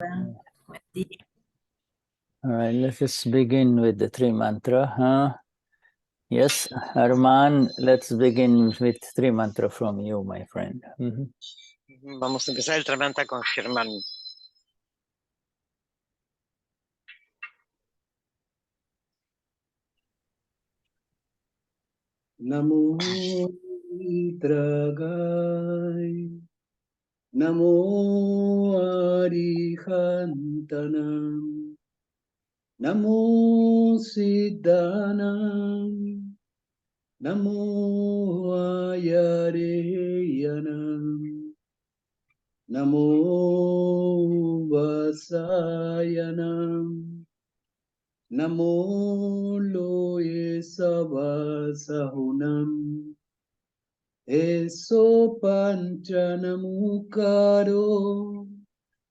All right, let us begin with the three mantra. Yes, Arman, let's begin with three mantra from you, my friend. Vamos a empezar el travanta con Germán. Namo Vitaraagai, Namo Arihantanam, Namo Siddhanam, Namo Ayareyanam, Namo Vasayanam, Namo Loye Savasahunam, Eso Panchanamukaro,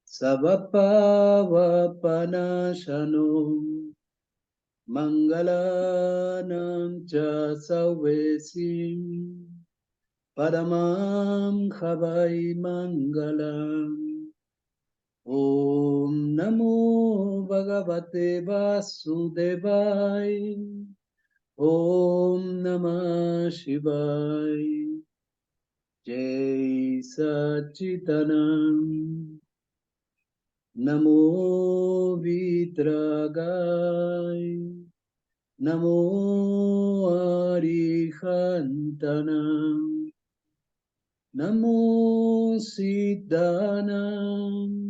Savapava Panashano, Mangalanam Cha Sauvesim, Paramam Havai Mangalam. Om Namo Bhagavate Vasudevaya. Om Namah Shivaya. Jai Satchitanand. Namo Vitaraagai. Namo Arihantanam. Namo Siddhanam.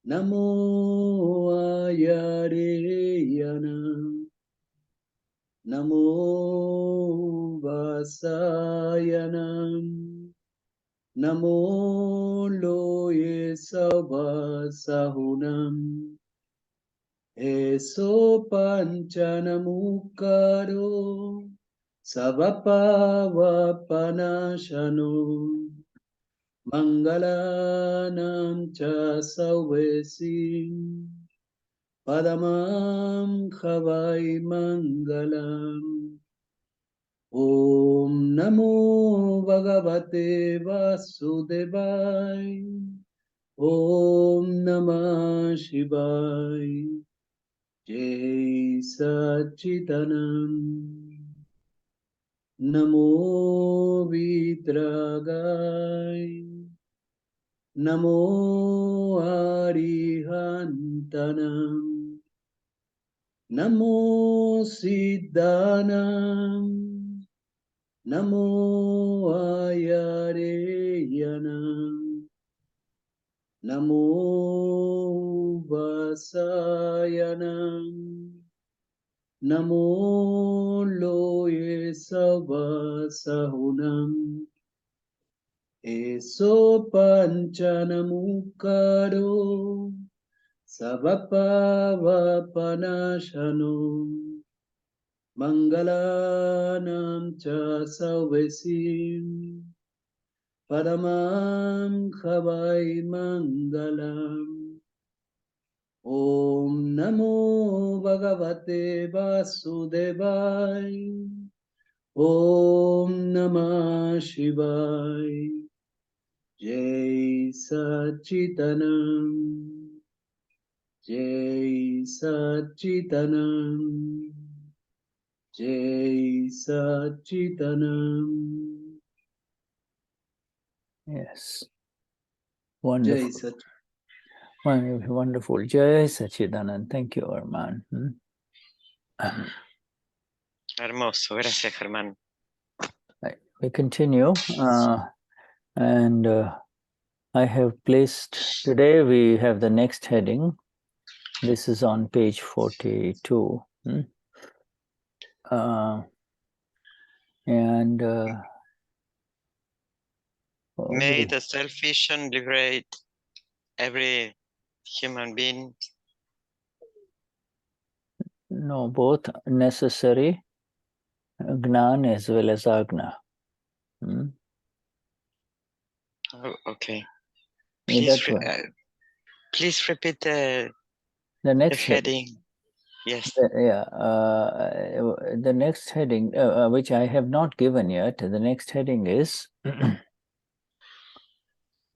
Namo Ayareyanam, Namo Vasayanam, Namo Loye Savasahunam, Eso Panchanamukaro, Savapava Panashano, Mangalanam Cha Sauvesim, Padamam Havai Mangalam. Om Namo Bhagavate Vasudevaya. Om Namah Shivaya. Jai Satchitanand. Namo Vitaraagai. Namo Arihantanam. Namo Siddhanam. Namo Ayareyanam. Namo Vasayanam. Namo Loye Savasahunam. Eso Panchanamukaro, Savapava Panashano, Mangalanam Cha Sauvesim, Paramam Havai Mangalam. Om Namo Bhagavate Vasudevaya. Om Namah Shivaya. Jai Satchitanand. Jai Satchitanand. Jai Satchitanand. Yes, wonderful. Wonderful. Jai Satchitanand. Thank you, Arman. Hermoso, gracias Germán. Right. We continue, and I have placed, today we have the next heading. This is on page 42. May the self-vision liberate every human being. No, both necessary, Gnan as well as Agna. Oh, okay. Please repeat the next heading. Yes. The next heading, which I have not given yet, the next heading is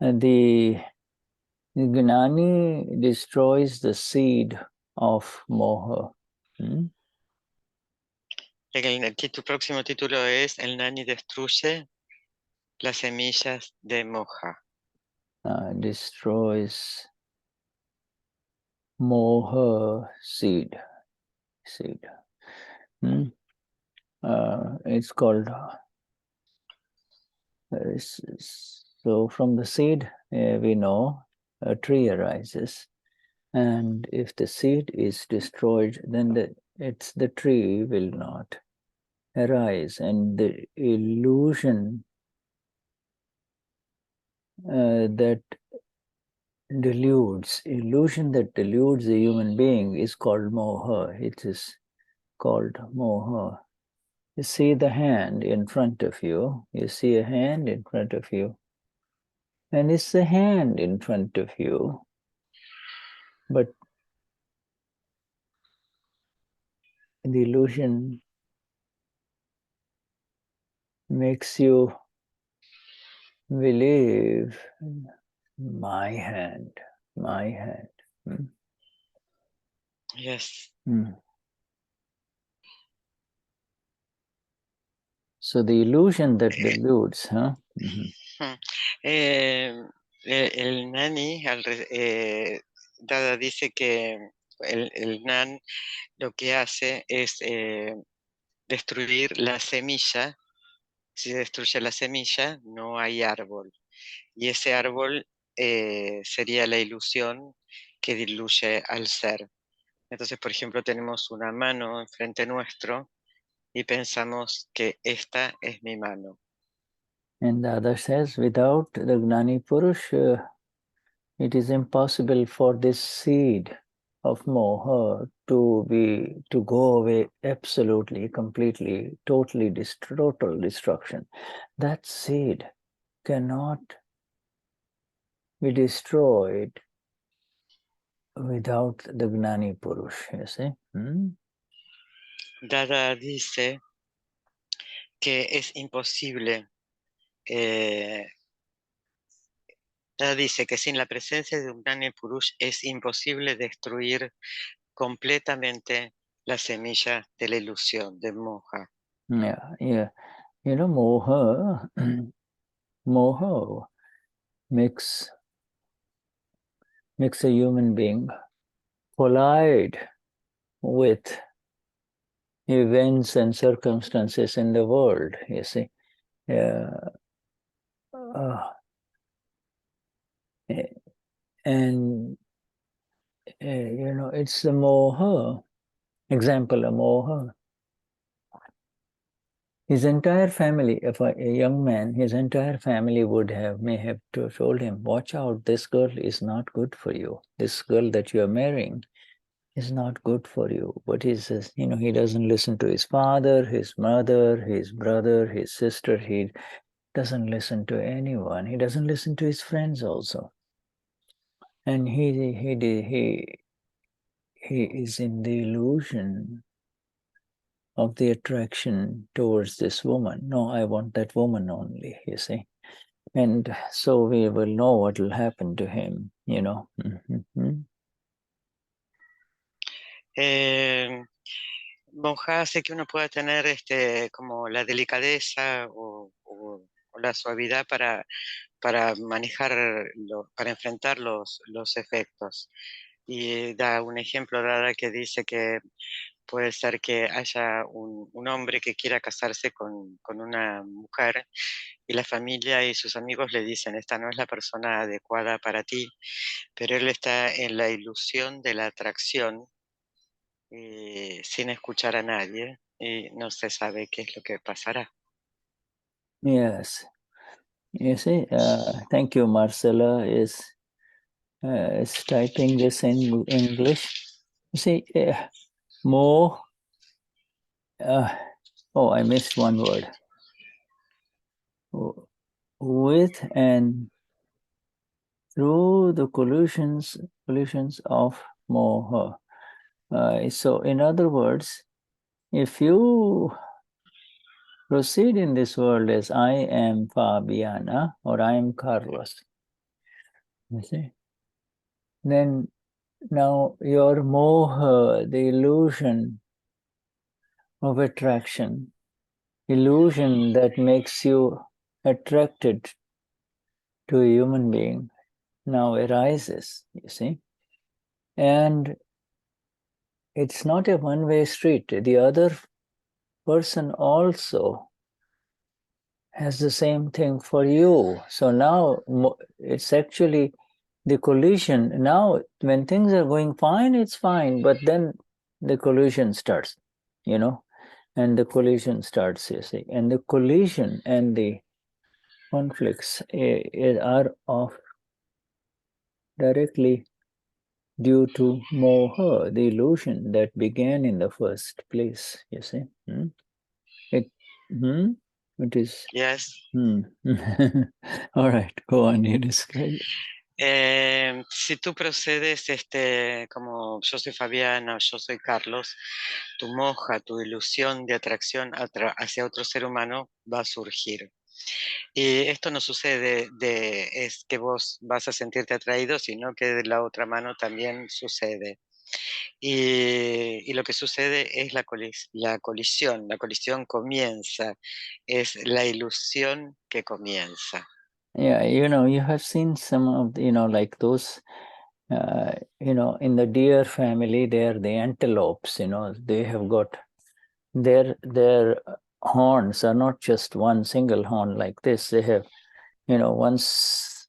the Gnani destroys the seed of moha. El próximo título es El Gnani destruye las semillas de moha. Destroys moha seed. It's called. So from the seed, we know a tree arises, and if the seed is destroyed, then the tree will not arise, and the illusion that deludes the human being is called moha. It is called moha. You see the hand in front of you. You see a hand in front of you. And it's the hand in front of you. But the illusion makes you believe my hand. Yes. So the illusion that deludes, El Gnani, Dada dice que el Gnan lo que hace es destruir la semilla. Si se destruye la semilla, no hay árbol. Y ese árbol sería la ilusión que diluye al ser. Entonces, por ejemplo, tenemos una mano enfrente nuestro y pensamos que esta es mi mano. And the other says, without the Gnani Purush, it is impossible for this seed of moha to go away absolutely, completely, totally, total destruction. That seed cannot be destroyed without the Gnani Purush, you see. Dada dice que es imposible, Dada dice que sin la presencia de un Gnani Purush es imposible destruir completamente la semilla de la ilusión, de moha. Yeah. You know, moha makes a human being collide with events and circumstances in the world, you see. And you know, it's the moha. Example, a moha. His entire family, if a young man, his entire family may have told him, watch out, this girl is not good for you. This girl that you are marrying is not good for you. But he says, you know, he doesn't listen to his father, his mother, his brother, his sister. He doesn't listen to anyone. He doesn't listen to his friends also. And he is in the illusion of the attraction towards this woman. No, I want that woman only, you see. And so we will know what will happen to him, you know. Moha hace que uno pueda tener como la delicadeza o la suavidad para manejar, para enfrentar los efectos. Y da un ejemplo, Dada, que dice que puede ser que haya un hombre que quiera casarse con una mujer y la familia y sus amigos le dicen, esta no es la persona adecuada para ti, pero él está en la ilusión de la atracción sin escuchar a nadie y no se sabe qué es lo que pasará. Yes. You see, thank you, Marcela is typing this in English. You see, more, oh, I missed one word. With and through the colisiones of moha. So in other words, if you proceed in this world as I am Fabiana or I am Carlos, you see, then now your moha, the illusion of attraction, illusion that makes you attracted to a human being, now arises, you see. And it's not a one-way street. The other person also has the same thing for you. So now it's actually the collision. Now, when things are going fine, it's fine, but then the collision starts, you know, and the collision starts, you see. And the collision and the conflicts are of directly due to moha, the illusion that began in the first place, you see. It is. Yes. All right, go on, you describe it. Si tú procedes, como yo soy Fabiana, yo soy Carlos, tu moja, tu ilusión de atracción hacia otro ser humano va a surgir. Y esto no sucede es que vos vas a sentirte atraído, sino que de la otra mano también sucede. Y lo que sucede es la colisión. La colisión comienza, es la ilusión que comienza. Yeah, you have seen some of, like those, in the deer family, they're the antelopes, they have got their horns are not just one single horn like this. They have, once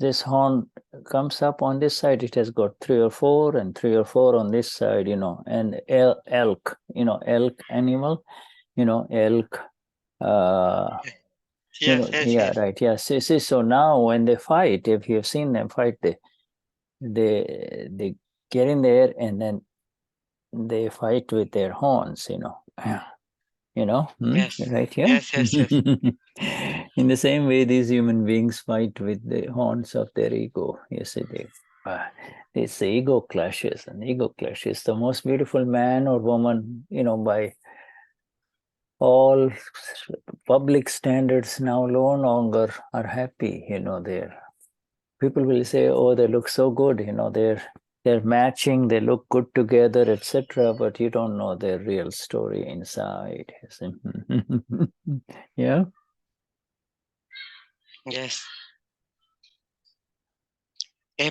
this horn comes up on this side, it has got 3 or 4 and 3 or 4 on this side, and elk, elk animal, elk, Yes. right. Yeah. See, so now when they fight, if you have seen them fight, they get in there and then they fight with their horns, Yes. right here. Yes. In the same way, these human beings fight with the horns of their ego. You see, it's the ego clashes, and ego clashes. The most beautiful man or woman, by all public standards now no longer are happy, people will say, oh, they look so good, they're matching, they look good together, etc. But you don't know their real story inside. Yeah. Yes.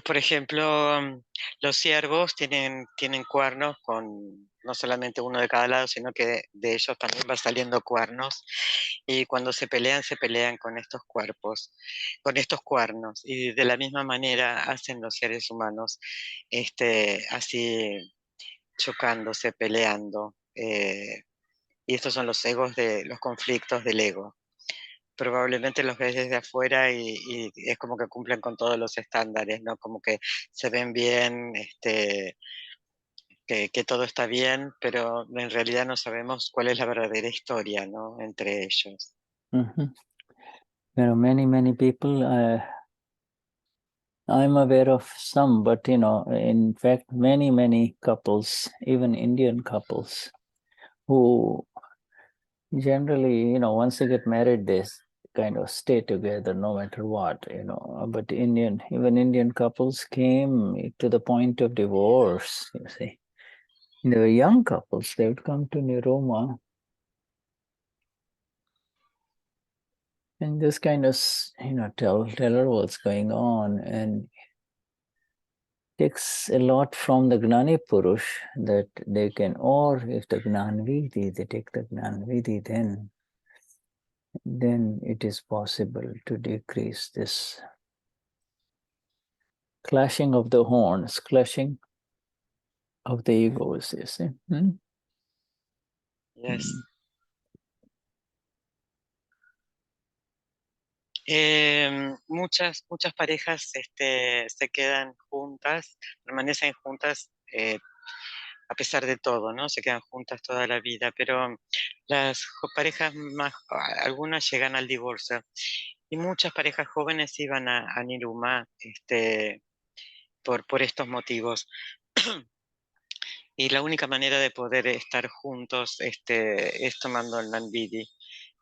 Por ejemplo, los ciervos tienen cuernos con no solamente uno de cada lado, sino que de ellos también va saliendo cuernos. Y cuando se pelean con estos con estos cuernos. Y de la misma manera hacen los seres humanos, así chocándose, peleando. Y estos son los egos los conflictos del ego. Probablemente los ves desde afuera y es como que cumplen con todos los estándares, ¿no? Como que se ven bien, que todo está bien, pero en realidad no sabemos cuál es la verdadera historia, ¿no? Entre ellos. Many people, I'm aware of some, but in fact, many couples, even Indian couples, who generally, once they get married, they kind of stay together no matter what, but even Indian couples came to the point of divorce, you see. They were young couples, they would come to Niruma and just kind of, tell her what's going on, and takes a lot from the Gnani Purush that they can, or if the Gnan Vidhi, they take the Gnan Vidhi, then it is possible to decrease this clashing of the horns, clashing of the egos, you see. Yes. Muchas parejas se quedan juntas, permanecen juntas a pesar de todo, ¿no? Se quedan juntas toda la vida, pero las parejas algunas llegan al divorcio y muchas parejas jóvenes iban a Niruma por estos motivos. Y la única manera de poder estar juntos es tomando el Nanvidi.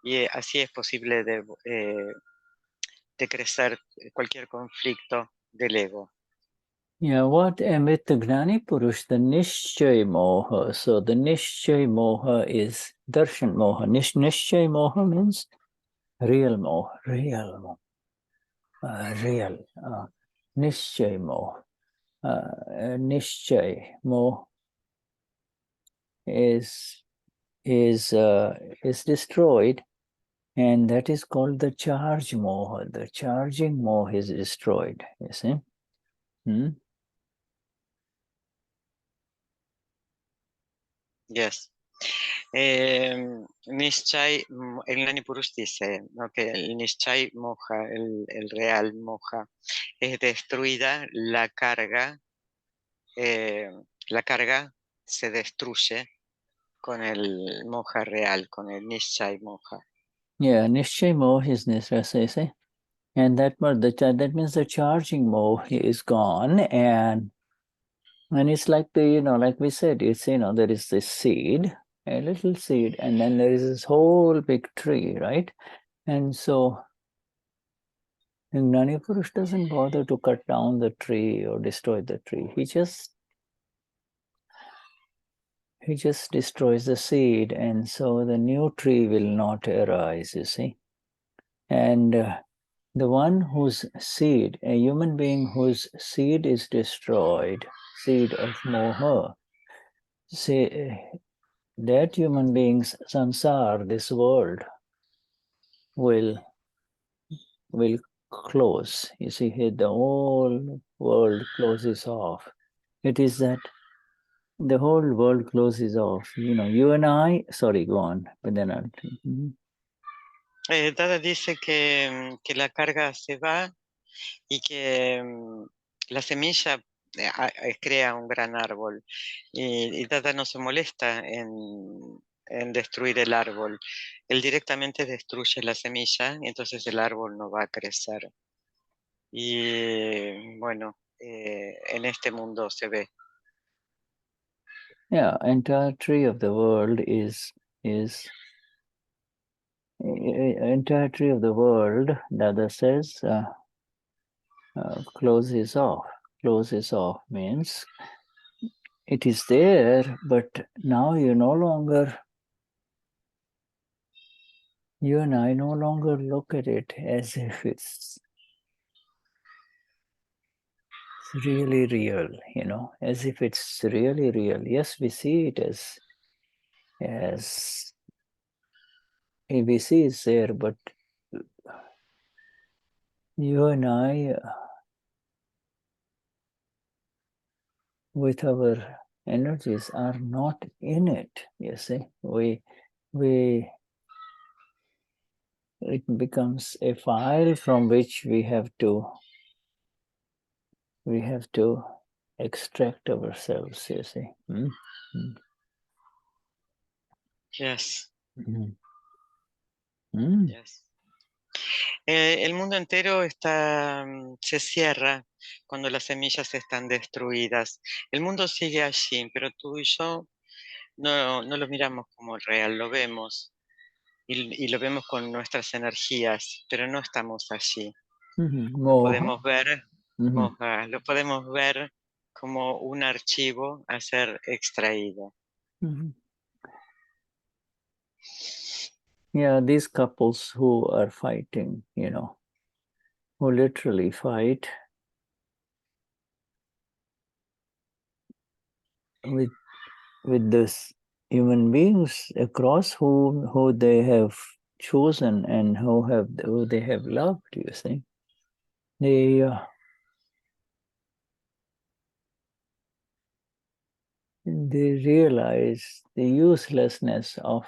Y así es posible de crecer cualquier conflicto del ego. Yeah, what with the Gnani Purush, the Nishchay Moha. So the Nishchay Moha is Darshan Moha. Nishchay Moha means real Moha, real Moha, real. Nishchay Moha. Nishchay Moha is destroyed, and that is called the charge Moha. The charging Moha is destroyed, you see. Yes. Nishchay, el Gnani Purush dice, ¿no?, que el Nishchay Moha, el real Moha, es destruida la carga se destruye con el Moha real, con el Nishchay Moha. Yeah, Nishchay Moha is Nisrasa, and that means the charging Moha is gone, and it's like like we said, it's there is this seed, a little seed, and then there is this whole big tree, right? And so Gnani Purush doesn't bother to cut down the tree or destroy the tree. He just destroys the seed, and so the new tree will not arise, you see. And the one whose seed, a human being whose seed is destroyed, seed of Moha, that human being's samsara, this world, will close. You see, the whole world closes off. It is that the whole world closes off. You and I, sorry, go on. But then Dada dice que la carga se va y que la semilla crea un gran árbol. Y Dada no se molesta en destruir el árbol. Él directamente destruye la semilla y entonces el árbol no va a crecer. Y bueno, en este mundo se ve. Yeah, entire tree of the world entire tree of the world, Dada says, closes off. Closes off means it is there, but now you and I no longer look at it as if it's really real, as if it's really real. Yes, we see it as we see it's there, but you and I, with our energies, are not in it. You see, it becomes a file from which we have to extract ourselves. You see. Yes. Yes. El mundo entero se cierra cuando las semillas están destruidas. El mundo sigue allí, pero tú y yo no lo miramos como real, lo vemos y lo vemos con nuestras energías, pero no estamos allí. Lo podemos ver, lo podemos ver como un archivo a ser extraído. Yeah, these couples who are fighting, who literally fight with this human beings across who they have chosen and who they have loved, you see. They realize the uselessness of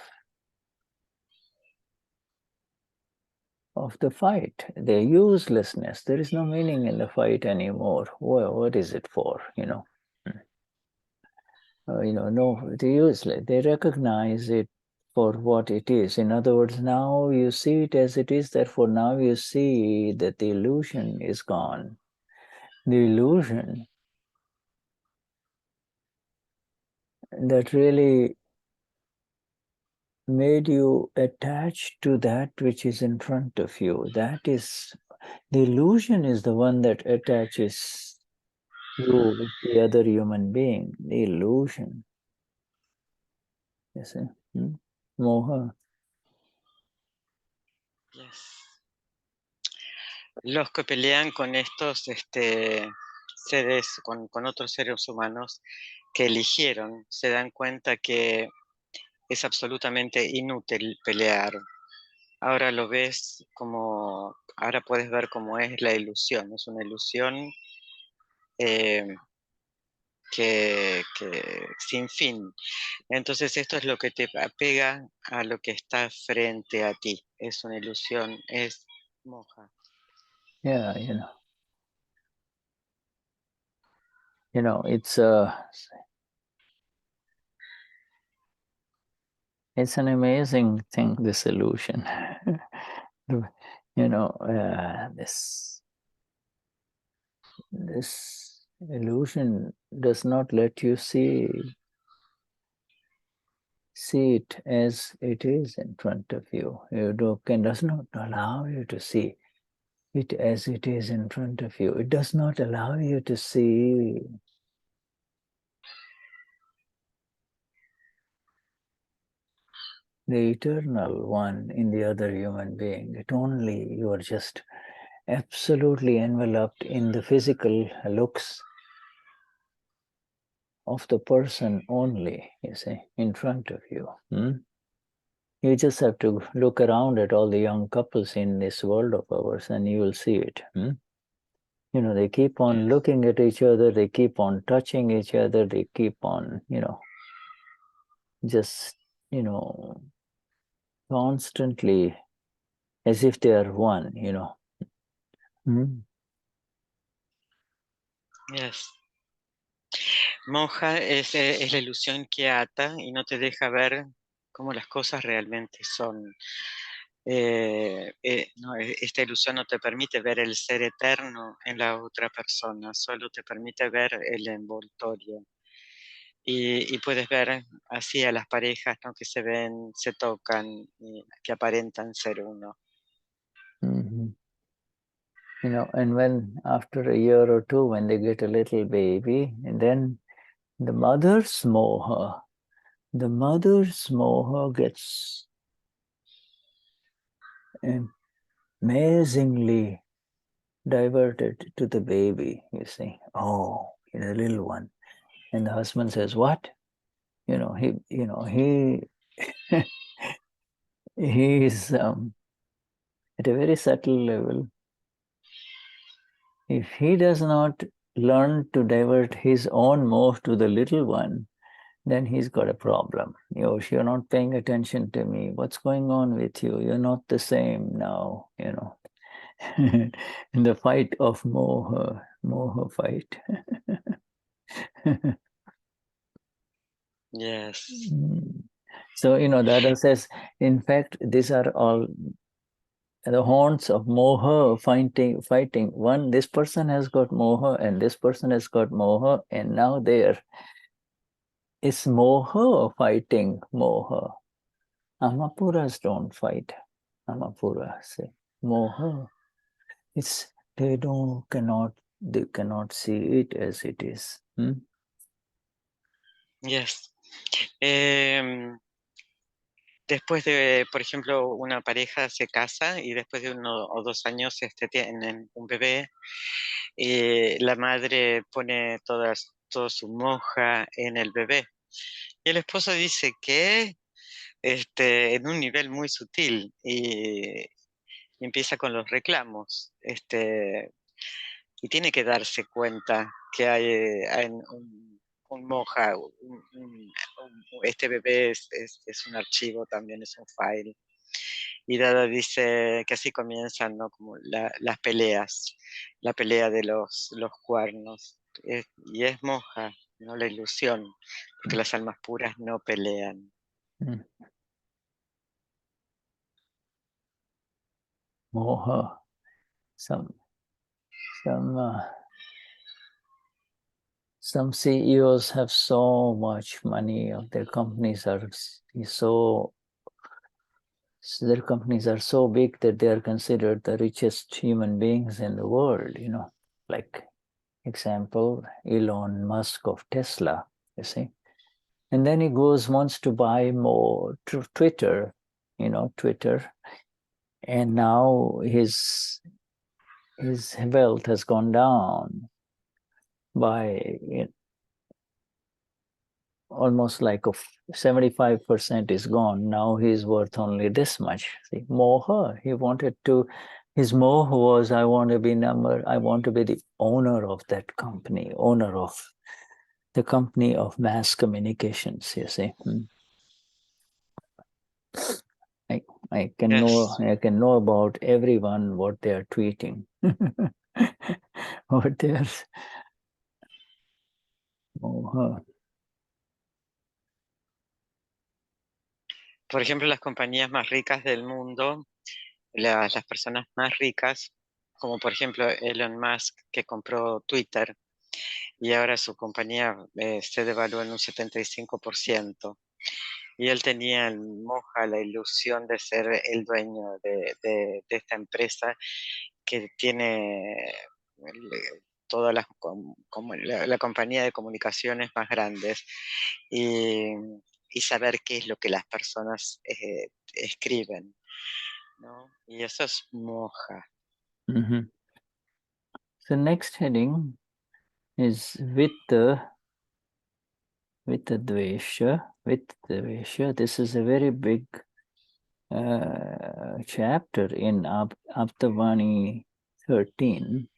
the fight, the uselessness. There is no meaning in the fight anymore. Well, what is it for, no, they useless. They recognize it for what it is. In other words, now you see it as it is, therefore now you see that the illusion is gone. The illusion that really made you attached to that which is in front of you, that is The illusion is the one that attaches you with the other human being. The illusion. You see? Moha. Yes. Los que pelean con estos seres, con otros seres humanos que eligieron, se dan cuenta que es absolutamente inútil pelear. Ahora lo ves como, ahora puedes ver cómo es la ilusión. Es una ilusión que sin fin. Entonces esto es lo que te apega a lo que está frente a ti. Es una ilusión, es moja. Yeah, it's an amazing thing, this illusion. This illusion does not let you see it as it is in front of you. Does not allow you to see it as it is in front of you. It does not allow you to see the eternal one in the other human being. You are just absolutely enveloped in the physical looks of the person only, you see, in front of you. You just have to look around at all the young couples in this world of ours and you will see it. They keep on looking at each other, they keep on touching each other, they keep on, just, constantly as if they are one, Yes. Moja es la ilusión que ata y no te deja ver cómo las cosas realmente son. Esta ilusión no te permite ver el ser eterno en la otra persona, solo te permite ver el envoltorio. Y puedes ver así a las parejas, ¿no? Que se ven, se tocan, y que aparentan ser uno. And when after a year or two, when they get a little baby, and then the mother's moha gets amazingly diverted to the baby, you see. Oh, the little one. And the husband says, what? He is at a very subtle level. If he does not learn to divert his own moh to the little one, then he's got a problem. You're not paying attention to me. What's going on with you? You're not the same now, In the fight of moha fight. Yes. So, Dada says, in fact, these are all the horns of moha fighting. One, this person has got moha and this person has got moha, and now there is moha fighting moha. Amapuras don't fight. Amapura say moha. They cannot see it as it is. Yes. Después de, por ejemplo, una pareja se casa y después de 1 o 2 años tienen un bebé, la madre pone toda su moja en el bebé. Y el esposo dice que en un nivel muy sutil y empieza con los reclamos. Y tiene que darse cuenta que hay un moja, este bebé es un archivo también, es un file. Y Dada dice que así comienzan, ¿no? Como las peleas, la pelea de los cuernos. Y es moja, ¿no? La ilusión, porque las almas puras no pelean. Moha. Some CEOs have so much money, their companies are so So their companies are so big that they are considered the richest human beings in the world, like example, Elon Musk of Tesla, you see. And then he wants to buy more Twitter, Twitter. And now his wealth has gone down by almost like 75% is gone. Now he's worth only this much. See, Moha, his Moha was, I want to be the owner of that company, owner of the company of mass communications, you see. I can know about everyone what they are tweeting. What they are. Moha. Por ejemplo, las compañías más ricas del mundo, las personas más ricas, como por ejemplo Elon Musk, que compró Twitter, y ahora su compañía se devaluó en un 75%. Y él tenía el moja, la ilusión de ser el dueño de esta empresa que tiene todas la compañía de comunicaciones más grandes y saber qué es lo que las personas escriben, ¿no? Y eso es moja. Mm-hmm. So next heading is Vitadwesh. This is a very big chapter in Aptavani 13.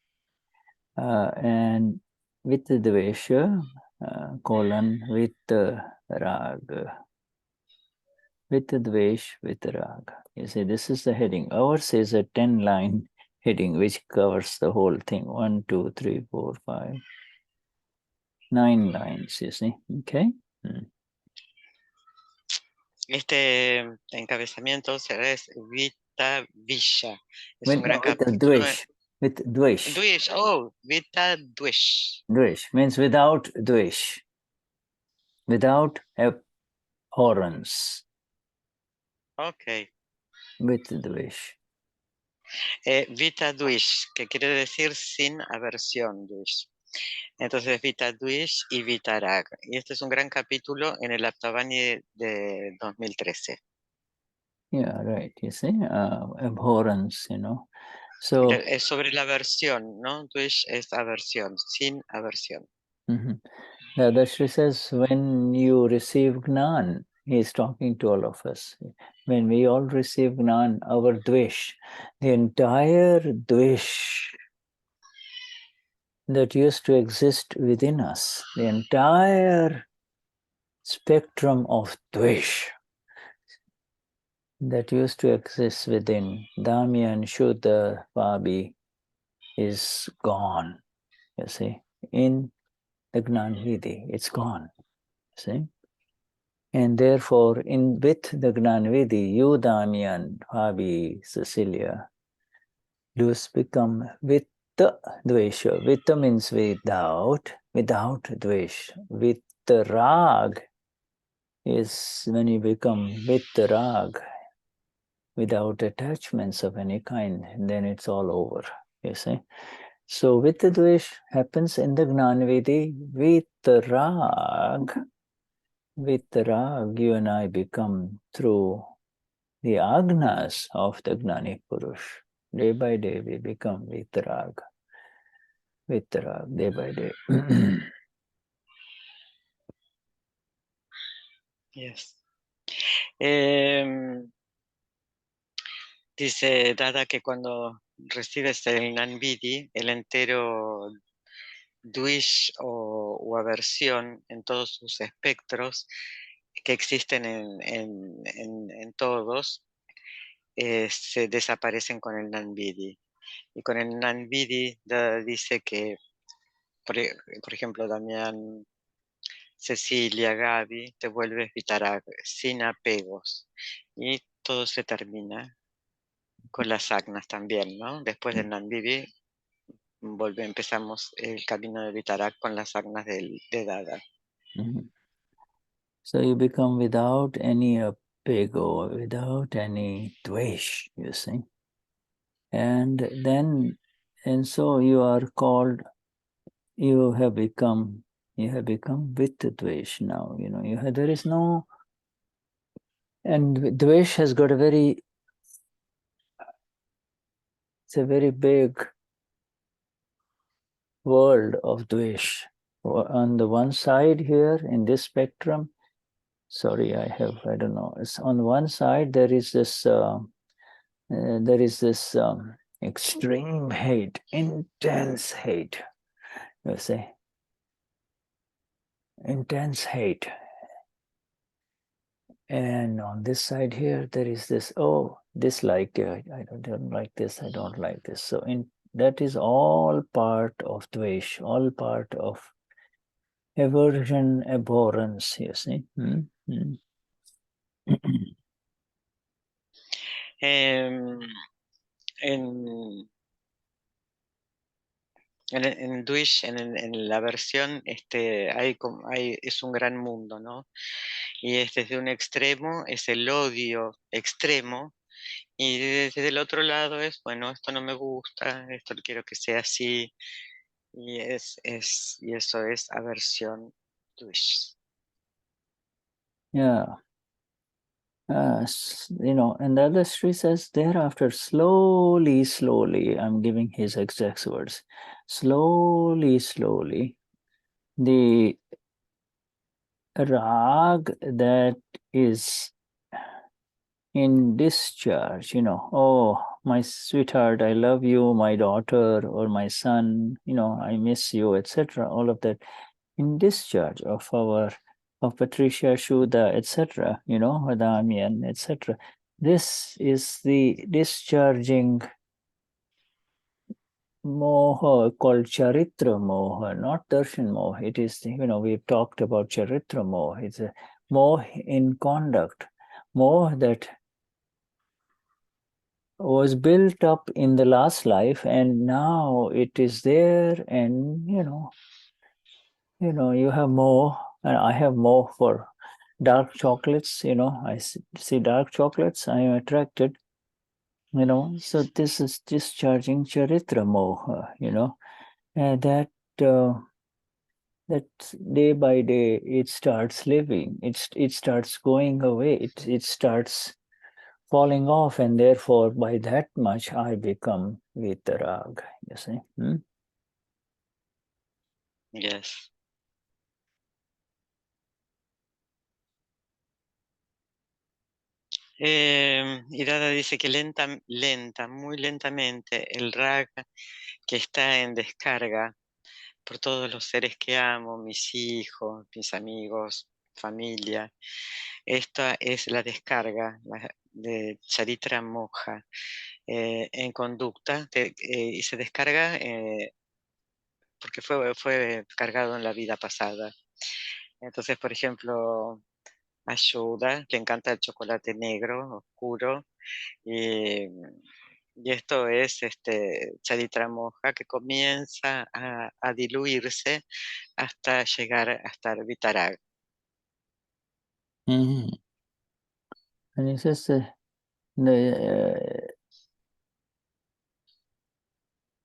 And Vitadwesh, Vitaraag. Vitadwesh, Vitaraag. You see, this is the heading. Ours is a 10-line heading which covers the whole thing. 1, 2, 3, 4, 5, 9 lines, you see. Okay. Este encabezamiento es Vitavishya. Es un gran capítulo. Vitadwesh. Dwesh, Vitadwesh. Dwesh means without dwesh, without abhorrence. Ok. Vitadwesh. Vitadwesh, que quiere decir sin aversión, dwesh. Entonces, Vitadwesh y Vitaraag. Y este es un gran capítulo en el Aptavani de 2013. Yeah, right. You see, abhorrence, So es sobre la aversión, ¿no? Dwesh es aversión, sin aversión. Dadashri says, when you receive Gnan, he is talking to all of us. When we all receive Gnan, our dvesh, the entire dvesh that used to exist within us, the entire spectrum of dvesh that used to exist within Dhamya and Shuddha Vabi is gone, you see. In the Gnan Vidhi, it's gone, see. And therefore, with the Gnan Vidhi, you, Dhamya and Vabi, Cecilia, those become Vitadvesha. Vita means without dvesh. Vitaraag is when you become Vitaraag, without attachments of any kind, and then it's all over, you see. So Vitadwesh happens in the Gnanvidhi. Vitaraag, you and I become through the agnas of the Gnani Purush. Day by day we become Vitaraag, day by day. Yes. Dice Dada que cuando recibes el Nanvidi, el entero Dwish o aversión en todos sus espectros que existen en todos, se desaparecen con el Nanvidi. Y con el Nanvidi Dada dice que, por ejemplo, Damián, Cecilia, Gaby, te vuelves Vitaraag, sin apegos. Y todo se termina con las agnas también, ¿no? Después del Nanvivi, empezamos el camino de Vitaraag con las agnas de Dada. So you become without any Apego, without any dvesh, you see. And so you are called, you have become Vitadwesh now, there is no, and dvesh has got it's a very big world of dvesh. On the one side here in this spectrum, sorry, I don't know, it's on one side there is this extreme hate, intense hate, you see, intense hate. And on this side here, there is this, dislike, I don't like this, I don't like this. So that is all part of dvesh, all part of aversion, abhorrence, you see. En, en Dwish, en la versión, es un gran mundo, ¿no? Y desde un extremo es el odio extremo, y desde el otro lado es, bueno, esto no me gusta, esto quiero que sea así, y eso es aversión Dwish. Yeah. And the other Sri says, thereafter, slowly, I'm giving his exact words, slowly, the rag that is in discharge, oh, my sweetheart, I love you, my daughter, or my son, I miss you, etc., all of that, in discharge of Patricia, Shuddha, etc., Adamian, etc. This is the discharging Moha called Charitra Moha, not Darshan Moha. It is, we've talked about Charitra Moha. It's a Moha in conduct, Moha that was built up in the last life, and now it is there, and you have more, and I have more for dark chocolates. I see dark chocolates, I am attracted. So this is discharging Charitra Moha. And that day by day it starts living. It starts going away. It starts falling off, and therefore by that much I become Vitaraag, you see. Yes. Irada dice que muy lentamente, el rag que está en descarga por todos los seres que amo, mis hijos, mis amigos, familia. Esta es la descarga de Charitra Moha en conducta y se descarga porque fue cargado en la vida pasada. Entonces, por ejemplo, a Shuddha le encanta el chocolate negro, oscuro, y esto es Charitra Moha, que comienza a diluirse hasta llegar a estar Vitaraag. And he says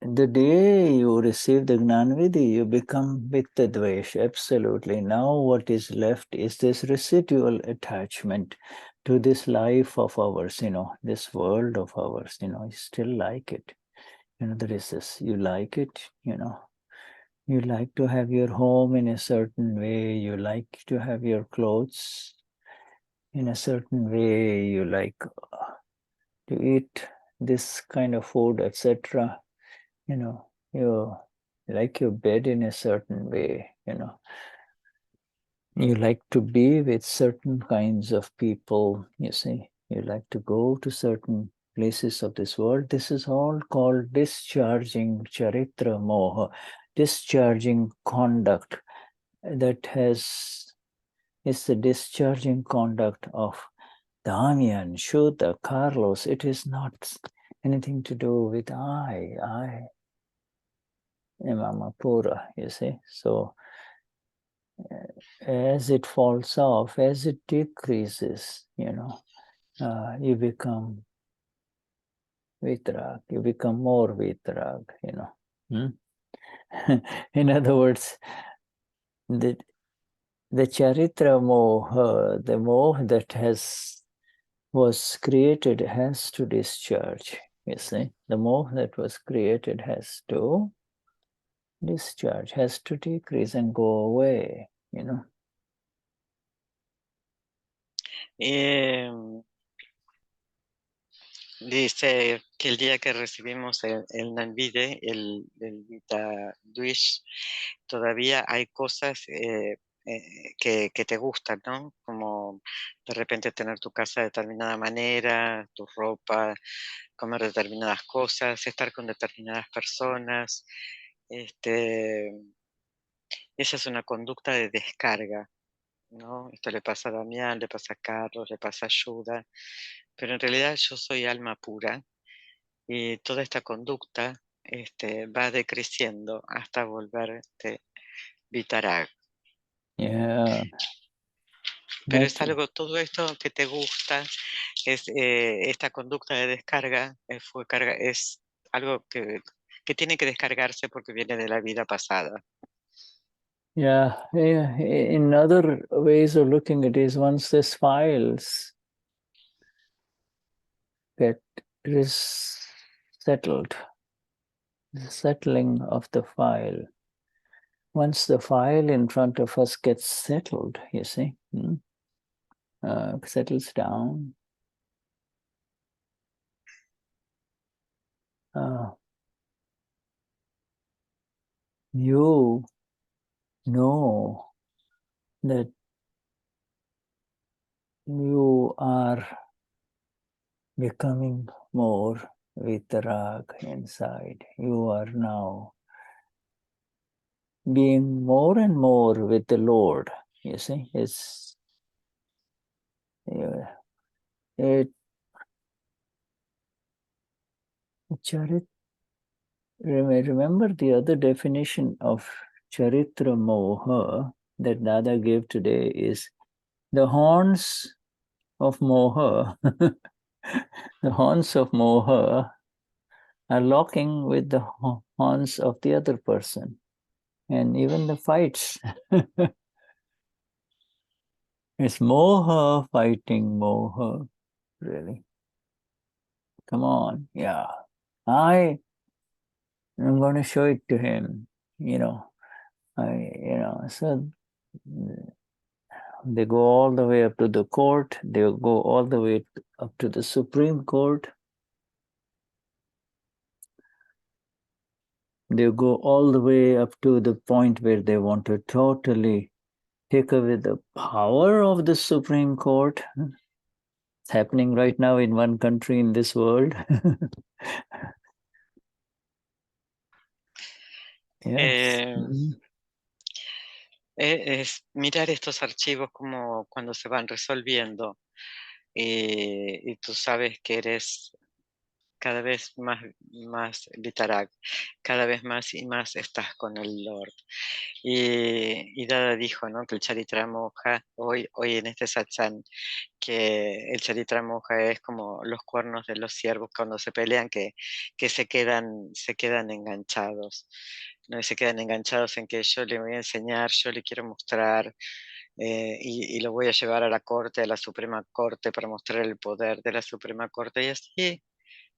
the day you receive the Gnanvidhi, you become Vitadwesh, absolutely. Now what is left is this residual attachment to this life of ours, this world of ours, you still like it. There is this, you like it, you like to have your home in a certain way, you like to have your clothes in a certain way, you like to eat this kind of food, etc. You like your bed in a certain way, you like to be with certain kinds of people, you see, you like to go to certain places of this world. This is all called discharging Charitra Moha, discharging conduct that is the discharging conduct of Damian, Shuddha, Carlos. It is not anything to do with I am Amapura, you see. So as it falls off, as it decreases, you become Vitaraag, you become more Vitaraag, you know. In other words, the Charitra Moha, the Moha that was created has to discharge, you see. The Moha that was created has to discharge, has to decrease and go away, you know. Dice que el día que recibimos el Nanvide, el Vitadwesh, todavía hay cosas que te gustan, ¿no? Como de repente tener tu casa de determinada manera, tu ropa, comer determinadas cosas, estar con determinadas personas. Esa es una conducta de descarga, ¿no? Esto le pasa a Damián, le pasa a Carlos, le pasa a Shuddha, pero en realidad yo soy alma pura y toda esta conducta va decreciendo hasta volverte Vitaraag. Yeah. Pero es algo, todo esto que te gusta, es esta conducta de descarga, es algo que tiene que descargarse porque viene de la vida pasada. Yeah, in other ways of looking at it is once this files get settled, the settling of the file. Once the file in front of us gets settled, you see, settles down, you know that you are becoming more Vitaraag inside. You are now being more and more with the Lord. You see, remember the other definition of Charitra Moha that Dada gave today is the horns of Moha. The horns of Moha are locking with the horns of the other person. And even the fights. It's Moha fighting Moha, really. Come on, yeah. I'm going to show it to him, so they go all the way up to the court, they go all the way up to the Supreme Court. They go all the way up to the point where they want to totally take away the power of the Supreme Court. It's happening right now in one country in this world. Yes. Es mirar estos archivos como cuando se van resolviendo y tú sabes que eres cada vez más Vitaraag, cada vez más y más estás con el Lord. Y Dada dijo, ¿no?, que el Charitra Moha, hoy en este satsang, que el Charitra Moha es como los cuernos de los ciervos cuando se pelean, que se quedan enganchados, ¿no? Y se quedan enganchados en que yo le voy a enseñar, yo le quiero mostrar, y lo voy a llevar a la corte, a la Suprema Corte, para mostrar el poder de la Suprema Corte, y así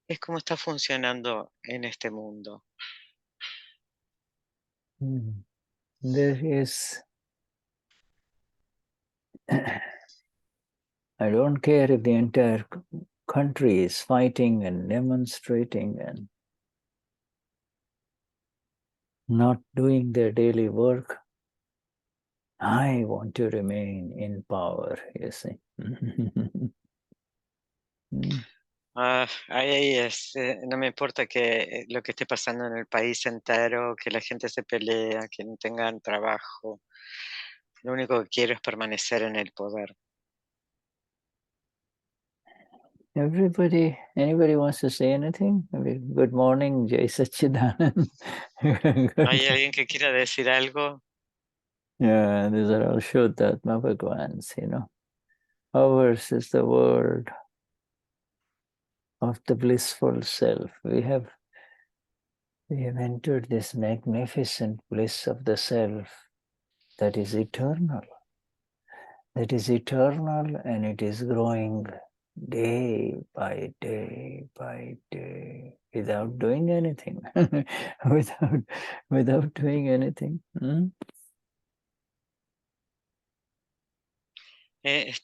es como está funcionando en este mundo. There is, I don't care if the entire country is fighting and demonstrating and not doing their daily work. I want to remain in power, you see. Ahí es, no me importa que lo que esté pasando en el país entero, que la gente se pelea, que no tengan trabajo. Lo único que quiero es permanecer en el poder. Anybody wants to say anything? Good morning, Jai Sachidanand. ¿Hay alguien que quiera decir algo? Yeah, these are all Vishuddhatma Bhagwans, Ours is the word. of the blissful self. We have entered this magnificent bliss of the self that is eternal. That is eternal, and it is growing day by day by day without doing anything. without doing anything.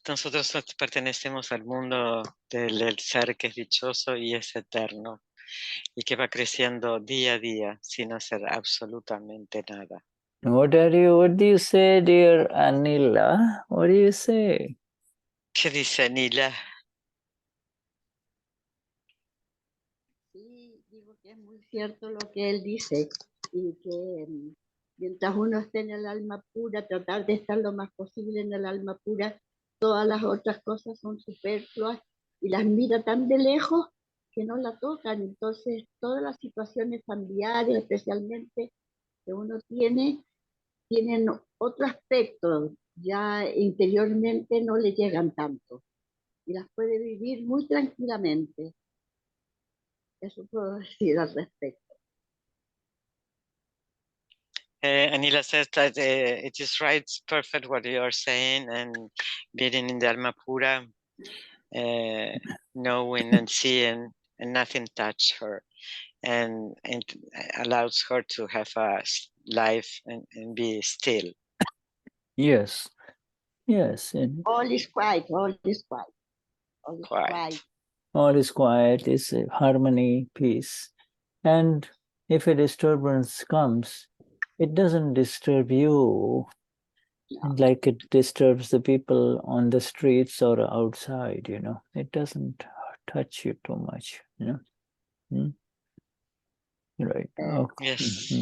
Nosotros pertenecemos al mundo del ser que es dichoso y es eterno, y que va creciendo día a día sin hacer absolutamente nada. What do you say, dear Anila? What do you say? ¿Qué dice Anila? Sí, digo que es muy cierto lo que él dice, y que mientras uno esté en el alma pura, tratar de estar lo más posible en el alma pura, todas las otras cosas son superfluas y las mira tan de lejos que no la tocan. Entonces, todas las situaciones familiares, especialmente que uno tiene, tienen otro aspecto, ya interiormente no le llegan tanto y las puede vivir muy tranquilamente. Eso puedo decir al respecto. Anila says that it is right, it's perfect what you are saying, and being in the Alma Pura, knowing and seeing, and nothing touch her, and allows her to have a life and be still. Yes, yes. All is quiet, all is quiet. All is quiet. All is quiet, is harmony, peace. And if a disturbance comes, it doesn't disturb you like it disturbs the people on the streets or outside, It doesn't touch you too much, Right. Okay. Yes.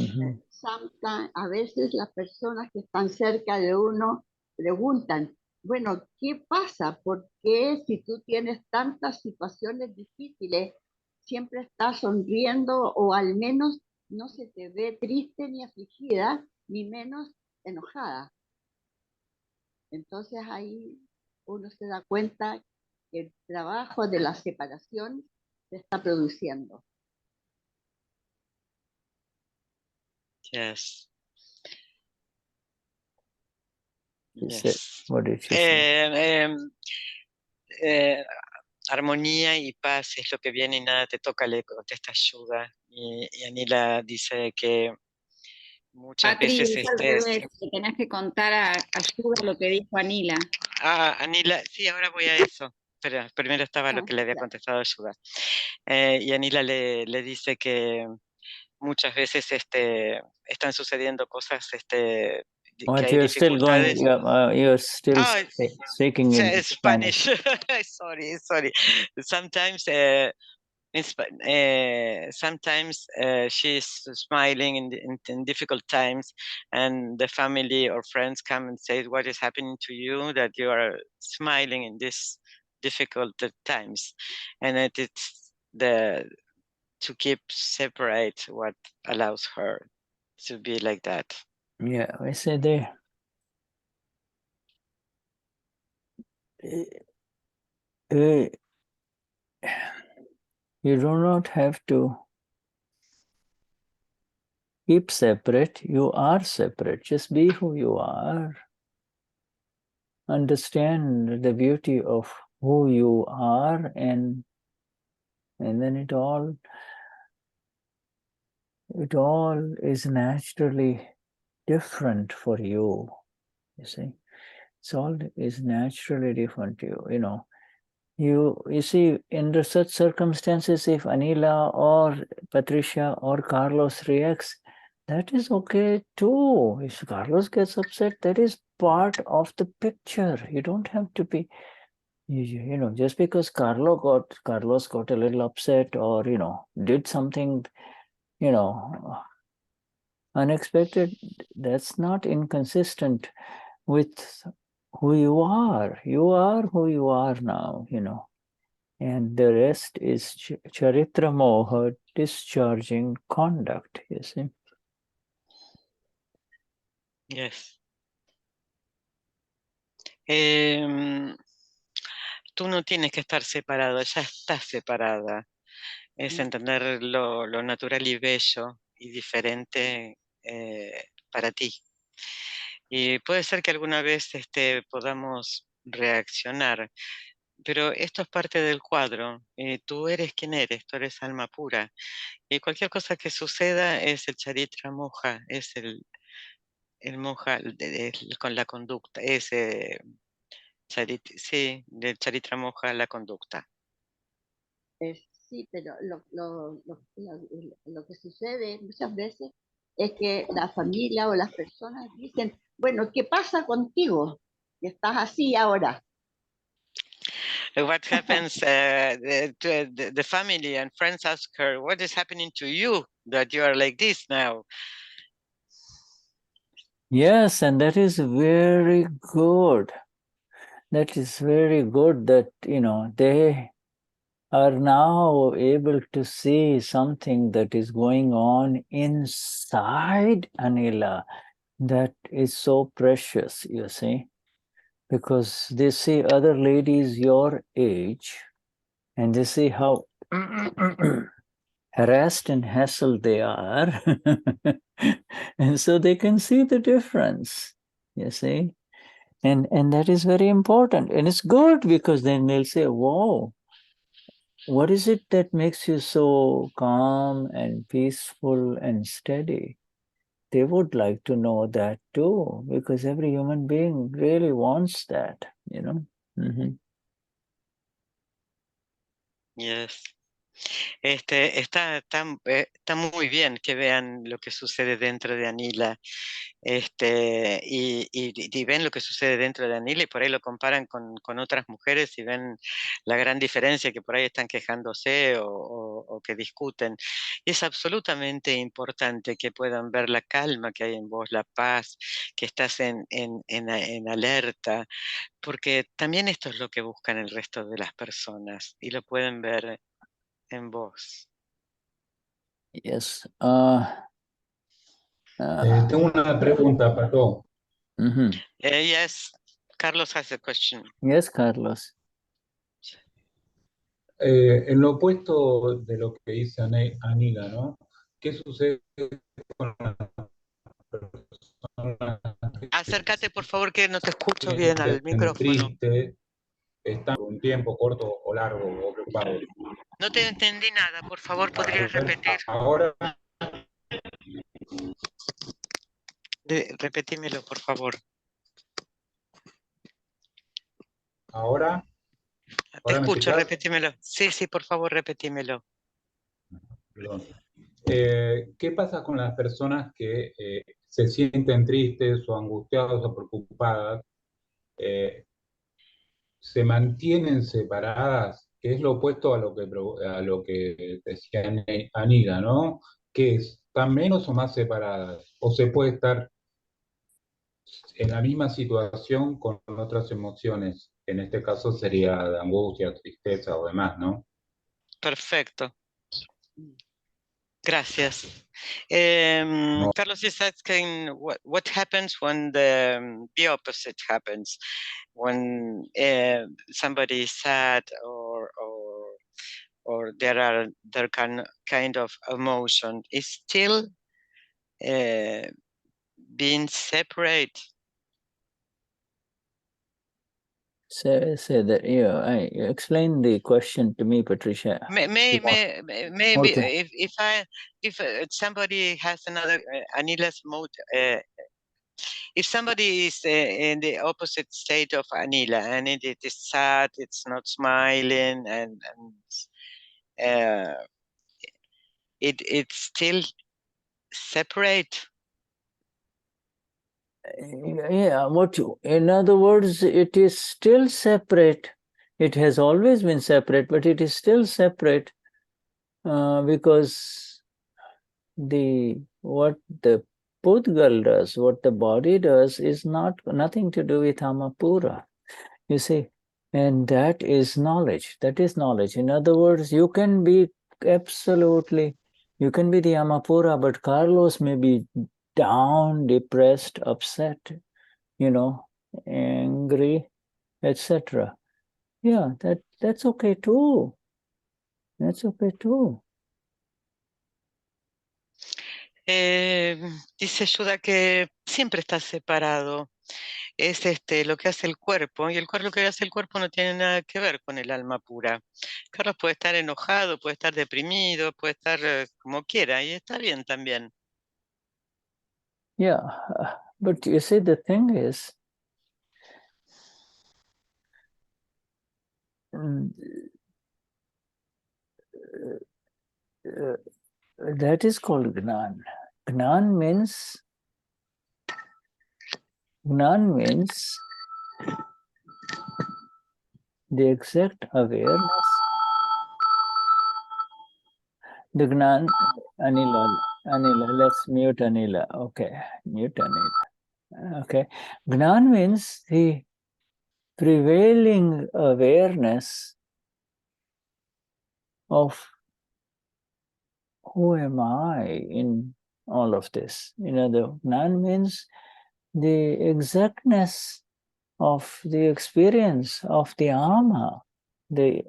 Sometimes, a veces las personas que están cerca de uno preguntan, bueno, ¿qué pasa? ¿Por qué si tú tienes tantas situaciones difíciles, siempre estás sonriendo o al menos no se te ve triste ni afligida, ni menos enojada? Entonces ahí uno se da cuenta que el trabajo de la separación se está produciendo. Yes. Yes. What did she say? Armonía y paz es lo que viene y nada te toca, le contesta Shuddha. Y Anila dice que muchas Patri, veces le tenés que contar a Shuddha lo que dijo Anila. Anila, sí, ahora voy a eso. Pero primero estaba lo que le había contestado Shuddha. Y Anila le dice que muchas veces están sucediendo cosas que hay You're still going, dificultades. you're still speaking in Spanish. sorry. Sometimes sometimes she's smiling in difficult times, and the family or friends come and say, what is happening to you that you are smiling in these difficult times? And it's to keep separate what allows her to be like that. Yeah, I say there. You do not have to keep separate. You are separate. Just be who you are. Understand the beauty of who you are, and then it all is naturally different for you. You see, it's all is naturally different to you. You see, in such circumstances, if Anila or Patricia or Carlos reacts, that is okay too. If Carlos gets upset, that is part of the picture. You don't have to be, just because Carlos got a little upset or, did something, unexpected, that's not inconsistent with who you are. You are who you are now, and the rest is Charitra Moha discharging conduct, you see. Yes. tú no tienes que estar separado, ya estás separada. Es entender lo natural y bello y diferente para ti. Y puede ser que alguna vez podamos reaccionar, pero esto es parte del cuadro. Tú eres quien eres, tú eres alma pura. Y cualquier cosa que suceda es el Charitra Moha, es el Moha con la conducta, es sí, del Charitra Moha la conducta. Sí, pero lo que sucede muchas veces es que la familia o las personas dicen, bueno, ¿qué pasa contigo? Que estás así ahora. What happens, the family and friends ask her, what is happening to you that you are like this now? Yes, and that is very good. That is very good that, they are now able to see something that is going on inside Anila that is so precious, you see, because they see other ladies your age and they see how harassed and hassled they are. And so they can see the difference, you see. And that is very important. And it's good because then they'll say, whoa, what is it that makes you so calm and peaceful and steady? They would like to know that too, because every human being really wants that, Mm-hmm. Yes. Está muy bien que vean lo que sucede dentro de Anila, y ven lo que sucede dentro de Anila y por ahí lo comparan con otras mujeres y ven la gran diferencia que por ahí están quejándose o que discuten. Y es absolutamente importante que puedan ver la calma que hay en vos, la paz, que estás en alerta, porque también esto es lo que buscan el resto de las personas y lo pueden ver en vos. Yes. Tengo una pregunta, Pato. Mm-hmm. Yes, Carlos has a question. Yes, Carlos. En lo opuesto de lo que dice Anila, ¿no? ¿Qué sucede con las personas Acércate, por favor, que no te escucho que bien se al sienten micrófono. tristes, están por un tiempo corto o largo o preocupados? No te entendí nada, por favor, ¿podrías repetir? Ahora, Repetímelo, por favor. ahora, Te ¿ahora me escucho, escuchás? repetímelo. Sí, por favor, repetímelo. Perdón. ¿Qué pasa con las personas que se sienten tristes o angustiadas o preocupadas? Se mantienen separadas, que es lo opuesto a lo que decía Anila, ¿no? Que están menos o más separadas, o se puede estar en la misma situación con otras emociones, en este caso sería de angustia, tristeza o demás, ¿no? Perfecto. Gracias. No. Carlos is asking what happens when the opposite happens, when somebody is sad or there kind of emotion is still being separate. Say that. I explain the question to me, Patricia. Maybe Okay. if somebody has another Anila's mode, if somebody is in the opposite state of Anila and it is sad, it's not smiling, and it's still separate. Yeah, in other words, it is still separate. It has always been separate, but it is still separate because what the Pudgal does, what the body does, is nothing to do with Amapura. You see, and that is knowledge. That is knowledge. In other words, you can be the Amapura, but Carlos may be down, depressed, upset, angry, etc. Yeah, that's okay too. That's okay too. Dice Shuddha que siempre está separado. Es lo que hace el cuerpo, y lo que hace el cuerpo no tiene nada que ver con el alma pura. Carlos puede estar enojado, puede estar deprimido, puede estar como quiera, y está bien también. Yeah, but you see, the thing is, that is called Gnan. Gnan means the exact awareness. The Gnan, Anila, let's mute Anila. Okay, mute Anila. Okay, Gnan means the prevailing awareness of who am I in all of this. You know, the Gnan means the exactness of the experience of the Ama, the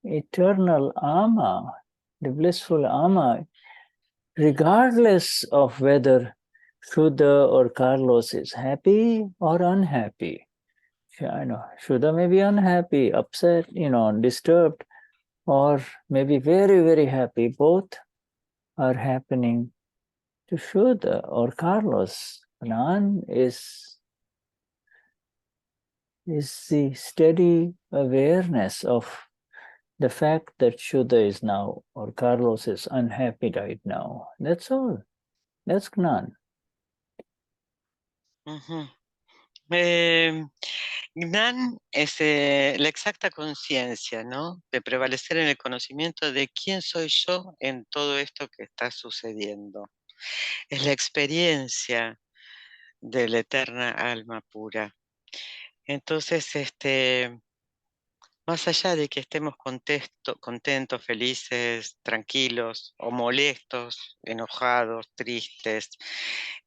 eternal Ama, the blissful Ama, regardless of whether Shuddha or Carlos is happy or unhappy. I know Shuddha may be unhappy, upset, disturbed, or maybe very, very happy. Both are happening to Shuddha or Carlos. Gnan is the steady awareness of the fact that Shuddha is now or Carlos is unhappy right now. That's all. That's Gnan. Gnan es la exacta conciencia, ¿no? De prevalecer en el conocimiento de quién soy yo en todo esto que está sucediendo. Es la experiencia de la eterna alma pura. Entonces, más allá de que estemos contentos, felices, tranquilos o molestos, enojados, tristes,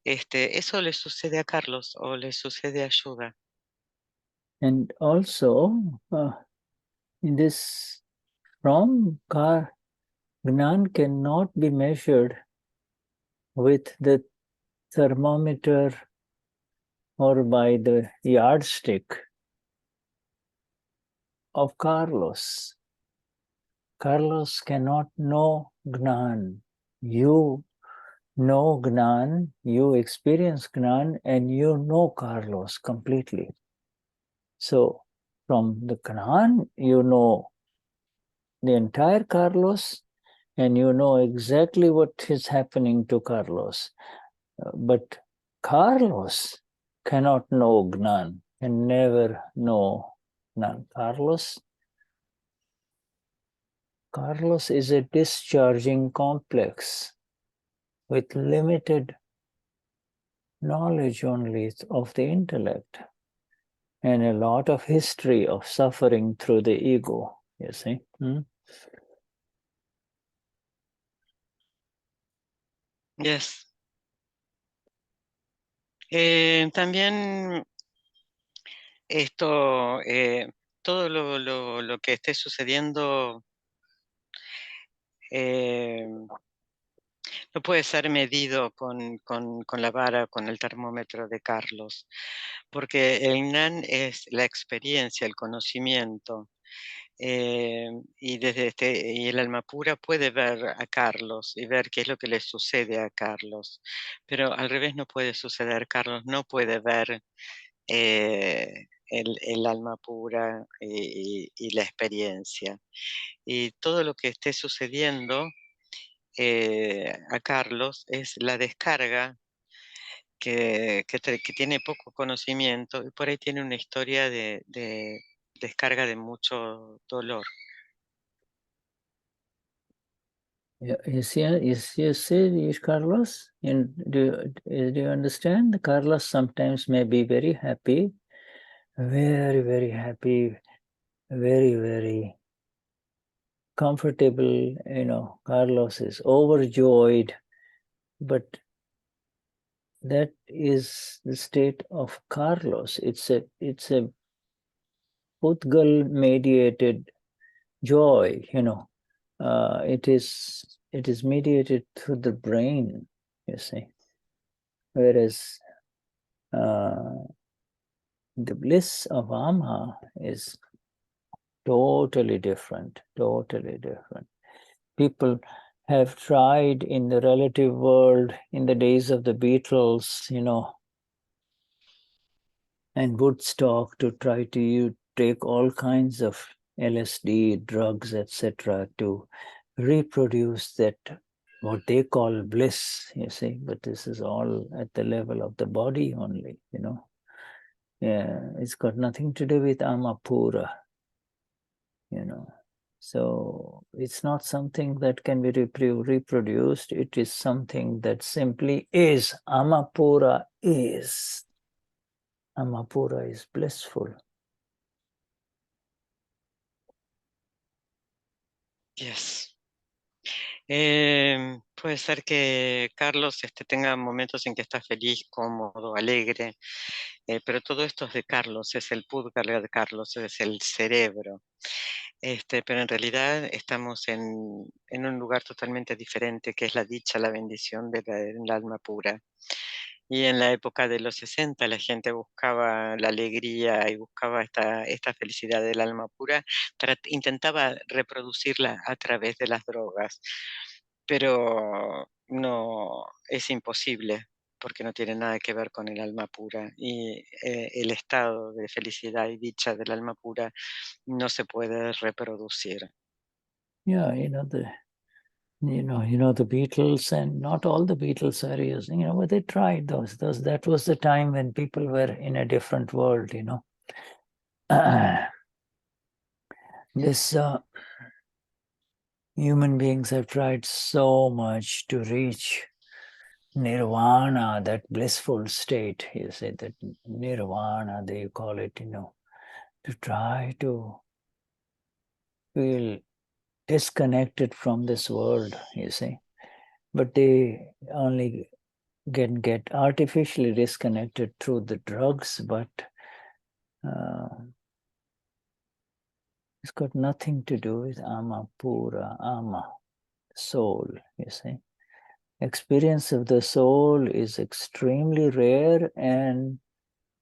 eso le sucede a Carlos o le sucede a Shuddha. And also, in this, from Gnan cannot be measured with the thermometer or by the yardstick of Carlos. Carlos cannot know Gnan. You know Gnan, you experience Gnan, and you know Carlos completely. So from the Gnan, you know the entire Carlos, and you know exactly what is happening to Carlos. But Carlos cannot know Gnan, can never know Gnan. Carlos is a discharging complex with limited knowledge only of the intellect and a lot of history of suffering through the ego, you see. Yes. También todo lo que esté sucediendo no puede ser medido con la vara, con el termómetro de Carlos, porque el Gnan es la experiencia, el conocimiento, y y el alma pura puede ver a Carlos y ver qué es lo que le sucede a Carlos, pero al revés no puede suceder. Carlos no puede ver el alma pura y la experiencia. Y todo lo que esté sucediendo a Carlos es la descarga que tiene poco conocimiento y por ahí tiene una historia de descarga de mucho dolor. Yeah, you see, Carlos, and do you understand? Carlos sometimes may be very happy, very, very happy, very, very comfortable. Carlos is overjoyed, but that is the state of Carlos. It's a Pudgal mediated joy, it is mediated through the brain, you see. Whereas the bliss of Ama is totally different, totally different. People have tried in the relative world in the days of the Beatles, and Woodstock to try to take all kinds of LSD, drugs, etc. to reproduce that, what they call bliss, you see, but this is all at the level of the body only, Yeah, it's got nothing to do with Amapura, So it's not something that can be reproduced. It is something that simply is. Amapura is. Amapura is blissful. Yes. Puede ser que Carlos tenga momentos en que está feliz, cómodo, alegre, pero todo esto es de Carlos, es el pudgal de Carlos, es el cerebro. Pero en realidad estamos en un lugar totalmente diferente, que es la dicha, la bendición del alma pura. Y en la época de los 60 la gente buscaba la alegría y buscaba esta felicidad del alma pura, intentaba reproducirla a través de las drogas, pero no, es imposible, porque no tiene nada que ver con el alma pura. Y el estado de felicidad y dicha del alma pura no se puede reproducir. Yeah, the Beatles, and not all the Beatles are using, but they tried those. That was the time when people were in a different world, Human beings have tried so much to reach nirvana, that blissful state, you say, that nirvana, they call it, to try to feel disconnected from this world, you see. But they only get artificially disconnected through the drugs, but it's got nothing to do with Amapura, Ama, soul, you see. Experience of the soul is extremely rare and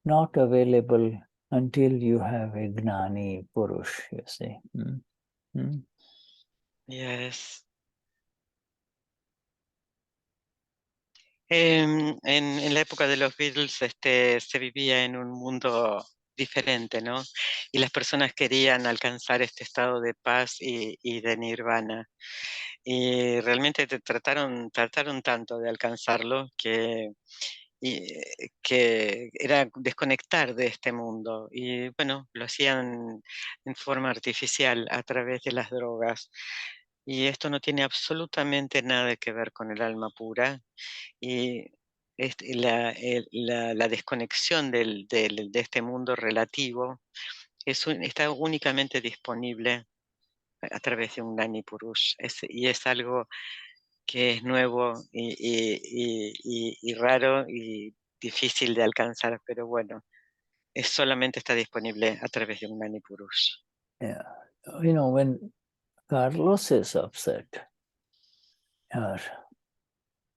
not available until you have a Gnani Purush, you see. Yes. En la época de los Beatles se vivía en un mundo diferente, ¿no? Y las personas querían alcanzar este estado de paz y de nirvana. Y realmente trataron tanto de alcanzarlo que era desconectar de este mundo. Y bueno, lo hacían en forma artificial a través de las drogas. Y esto no tiene absolutamente nada que ver con el alma pura. Y la desconexión de este mundo relativo está únicamente disponible a través de un Gnani Purush. Y es algo que es nuevo y raro y difícil de alcanzar, pero bueno, solamente está disponible a través de un Gnani Purush. Yeah. When Carlos is upset, or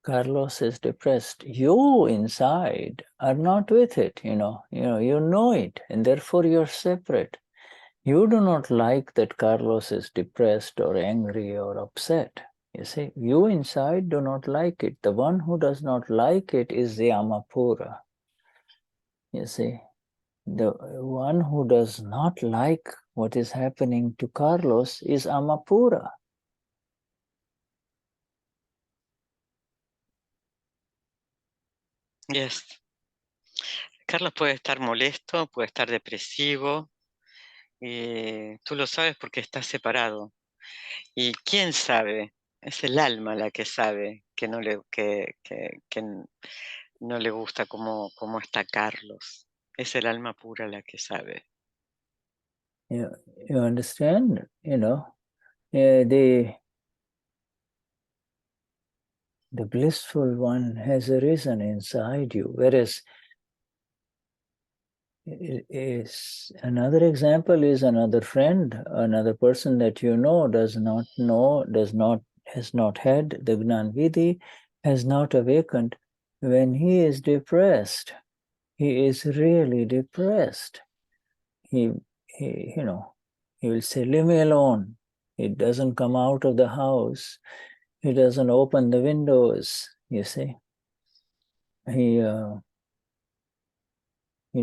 Carlos is depressed, you inside are not with it, you know it, and therefore you're separate. You do not like that Carlos is depressed or angry or upset. You see, you inside do not like it. The one who does not like it is the Amapura. You see, the one who does not like what is happening to Carlos is Amapura. Yes. Carlos puede estar molesto, puede estar depresivo, tú lo sabes porque estás separado. ¿Y quién sabe? Es el alma la que sabe que no le gusta cómo está Carlos. Es el alma pura la que sabe. You understand? The blissful one has arisen inside you, whereas is another example is another friend, another person that you know, has not had the Gnan Vidhi, has not awakened. When he is depressed, he is really depressed. He he will say, leave me alone. He doesn't come out of the house. He doesn't open the windows, you see. He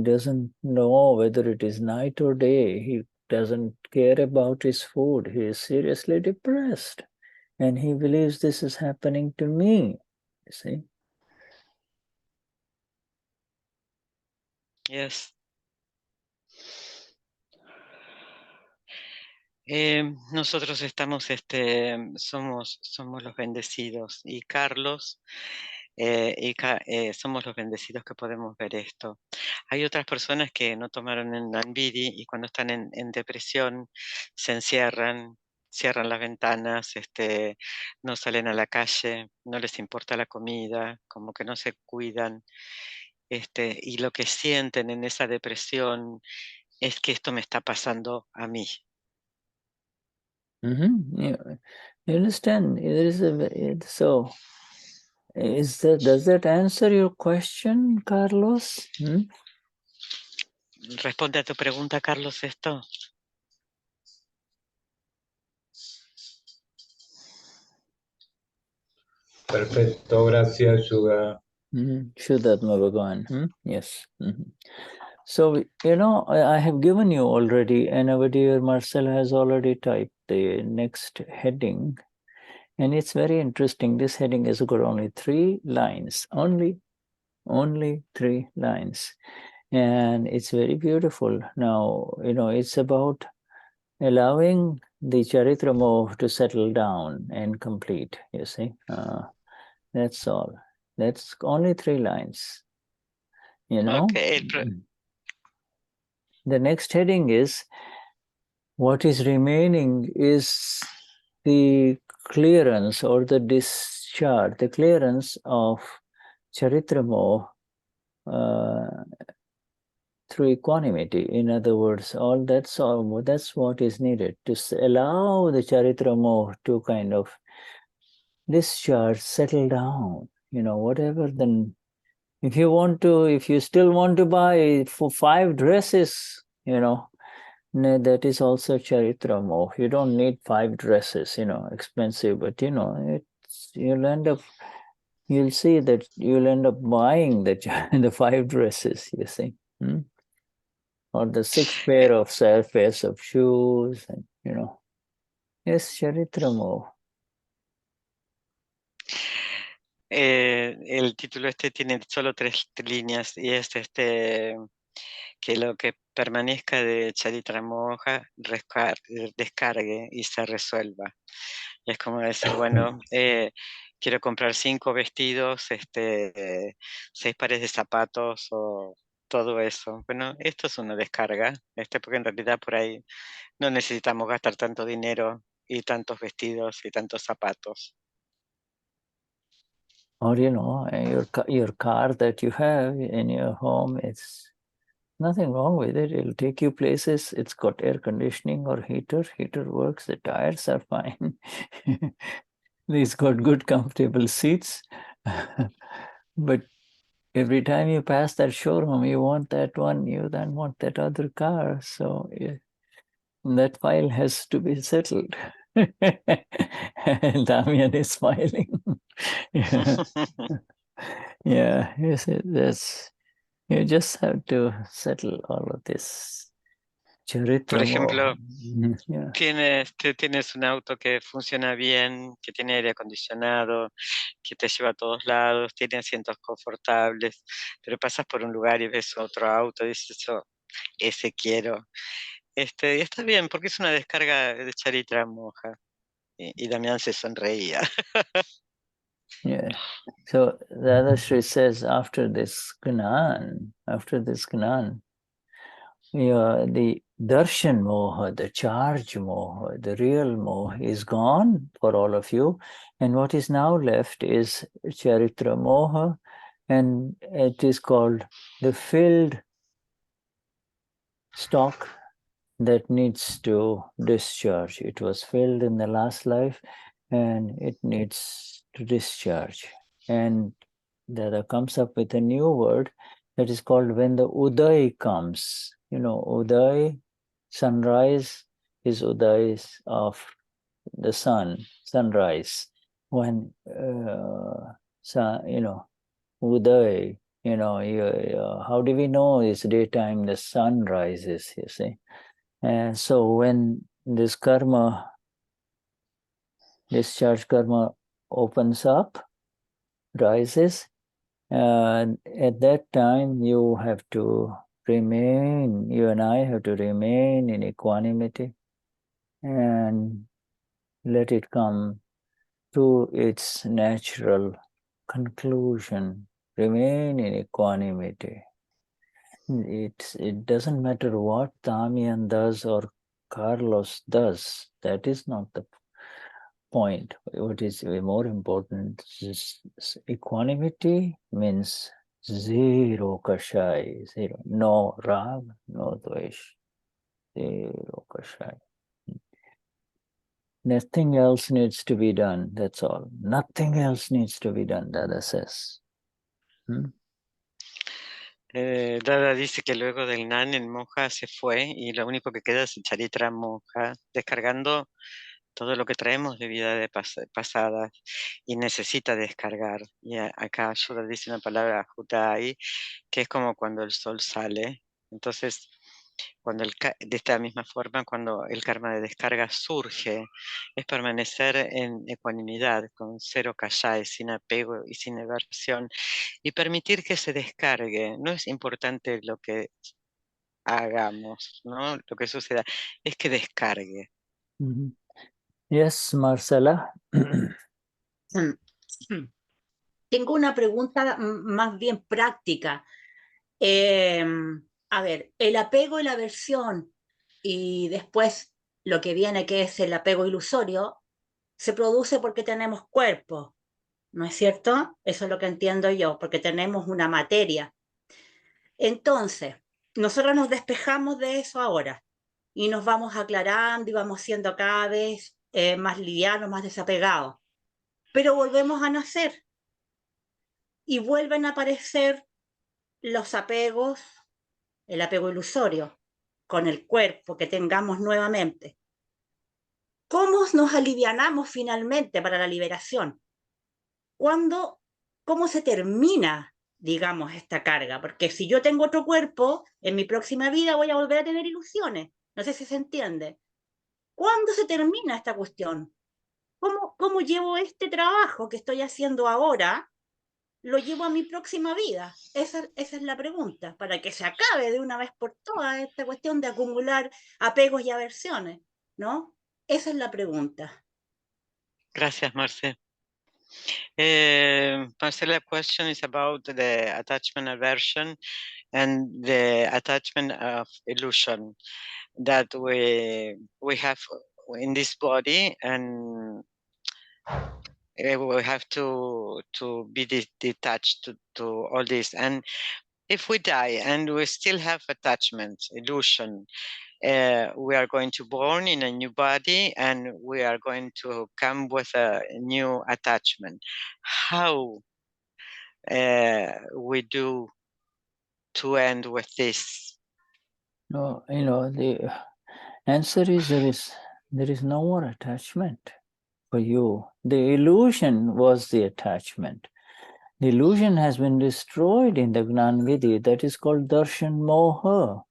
doesn't know whether it is night or day. He doesn't care about his food. He is seriously depressed. And he believes this is happening to me, you see. Yes. Nosotros estamos, somos los bendecidos, y Carlos, somos los bendecidos que podemos ver esto. Hay otras personas que no tomaron el Nanvidi y cuando están en depresión se encierran, cierran las ventanas, no salen a la calle, no les importa la comida, como que no se cuidan, y lo que sienten en esa depresión es que esto me está pasando a mí. You understand? There is does that answer your question, Carlos? ¿Responde a tu pregunta, Carlos, esto? Perfecto, gracias, Shuddha. Vishuddhatma Bhagavan. Yes. So, I have given you already, and our dear Marcela has already typed the next heading. And it's very interesting. This heading has got only 3 lines. Only 3 lines. And it's very beautiful. Now, it's about allowing the Charitra Moha to settle down and complete, you see. That's all. That's only 3 lines. Okay. The next heading is, what is remaining is the clearance or the discharge, the clearance of Charitra Moha through equanimity. In other words, that's what is needed to allow the Charitra Moha to kind of discharge, settle down. Whatever then. If you still want to buy for 5 dresses, that is also Charitra Moha. You don't need 5 dresses, expensive, but you'll see that you'll end up buying the 5 dresses, you see. Or the 6 pairs of shoes, and yes, Charitra Moha. El título tiene solo 3 líneas y es que lo que permanezca de Charitra Moha descargue y se resuelva. Y es como decir, bueno, quiero comprar 5 vestidos, 6 pares de zapatos o todo eso. Bueno, esto es una descarga, porque en realidad por ahí no necesitamos gastar tanto dinero y tantos vestidos y tantos zapatos. Or your car that you have in your home, it's nothing wrong with it. It'll take you places. It's got air conditioning or heater. Heater works. The tires are fine. It's got good comfortable seats. But every time you pass that showroom, you want that one, you then want that other car. So that file has to be settled. And Damian is smiling. Yeah, yes, you just have to settle all of this. Por ejemplo, Yeah. tienes un auto que funciona bien, que tiene aire acondicionado, que te lleva a todos lados, tiene asientos confortables, pero pasas por un lugar y ves otro auto y dices, ese quiero. Y está bien, porque es una descarga de Charitra Moha. Y Damián se sonreía. Yeah. So Dadashri says after this Gnan, the darshan moha, the charge moha, the real moha is gone for all of you. And what is now left is Charitra moha, and it is called the filled stock that needs to discharge. It was filled in the last life and it needs to discharge. And there comes up with a new word that is called when the Uday comes. You know, Uday, sunrise is Uday of the sun, sunrise. When, Uday, how do we know it's daytime? The sun rises, you see. And so when this karma, discharge karma opens up, rises, at that time you have to remain, you and I have to remain in equanimity and let it come to its natural conclusion. Remain in equanimity. It doesn't matter what Damian does or Carlos does. That is not the point. What is more important is equanimity means zero kashai, zero, no rag, no dvesh, zero kashai. Nothing else needs to be done, that's all. Nothing else needs to be done, Dada says. Dada dice que luego del Gnani el monja se fue y lo único que queda es el Charitra monja, descargando todo lo que traemos de vida de pasadas y necesita descargar. Y acá Shuddha dice una palabra Jutai, que es como cuando el sol sale. Entonces, de esta misma forma, cuando el karma de descarga surge, es permanecer en ecuanimidad, con cero kashai, sin apego y sin aversión, y permitir que se descargue. No es importante lo que hagamos, ¿no? Lo que suceda, es que descargue. Yes, Marcela. Tengo una pregunta más bien práctica. A ver, el apego y la aversión y después lo que viene que es el apego ilusorio se produce porque tenemos cuerpo, ¿no es cierto? Eso es lo que entiendo yo, porque tenemos una materia. Entonces, nosotros nos despejamos de eso ahora y nos vamos aclarando y vamos siendo cada vez más livianos, más desapegados. Pero volvemos a nacer y vuelven a aparecer los apegos, el apego ilusorio, con el cuerpo que tengamos nuevamente. ¿Cómo nos alivianamos finalmente para la liberación? ¿Cómo se termina, digamos, esta carga? Porque si yo tengo otro cuerpo, en mi próxima vida voy a volver a tener ilusiones. No sé si se entiende. ¿Cuándo se termina esta cuestión? ¿Cómo llevo este trabajo que estoy haciendo ahora? Lo llevo a mi próxima vida. Esa es la pregunta, para que se acabe de una vez por todas esta cuestión de acumular apegos y aversiones, ¿no? Esa es la pregunta. Gracias, Marce. Marcela, question is about the attachment aversion and the attachment of illusion that we have in this body, and we have to be detached to all this. And if we die and we still have attachment, illusion, we are going to born in a new body and we are going to come with a new attachment. How we do to end with this? No, the answer is there is no more attachment for you. The illusion was the attachment. The illusion has been destroyed in the Gnan Vidhi. That is called Darshan Moha.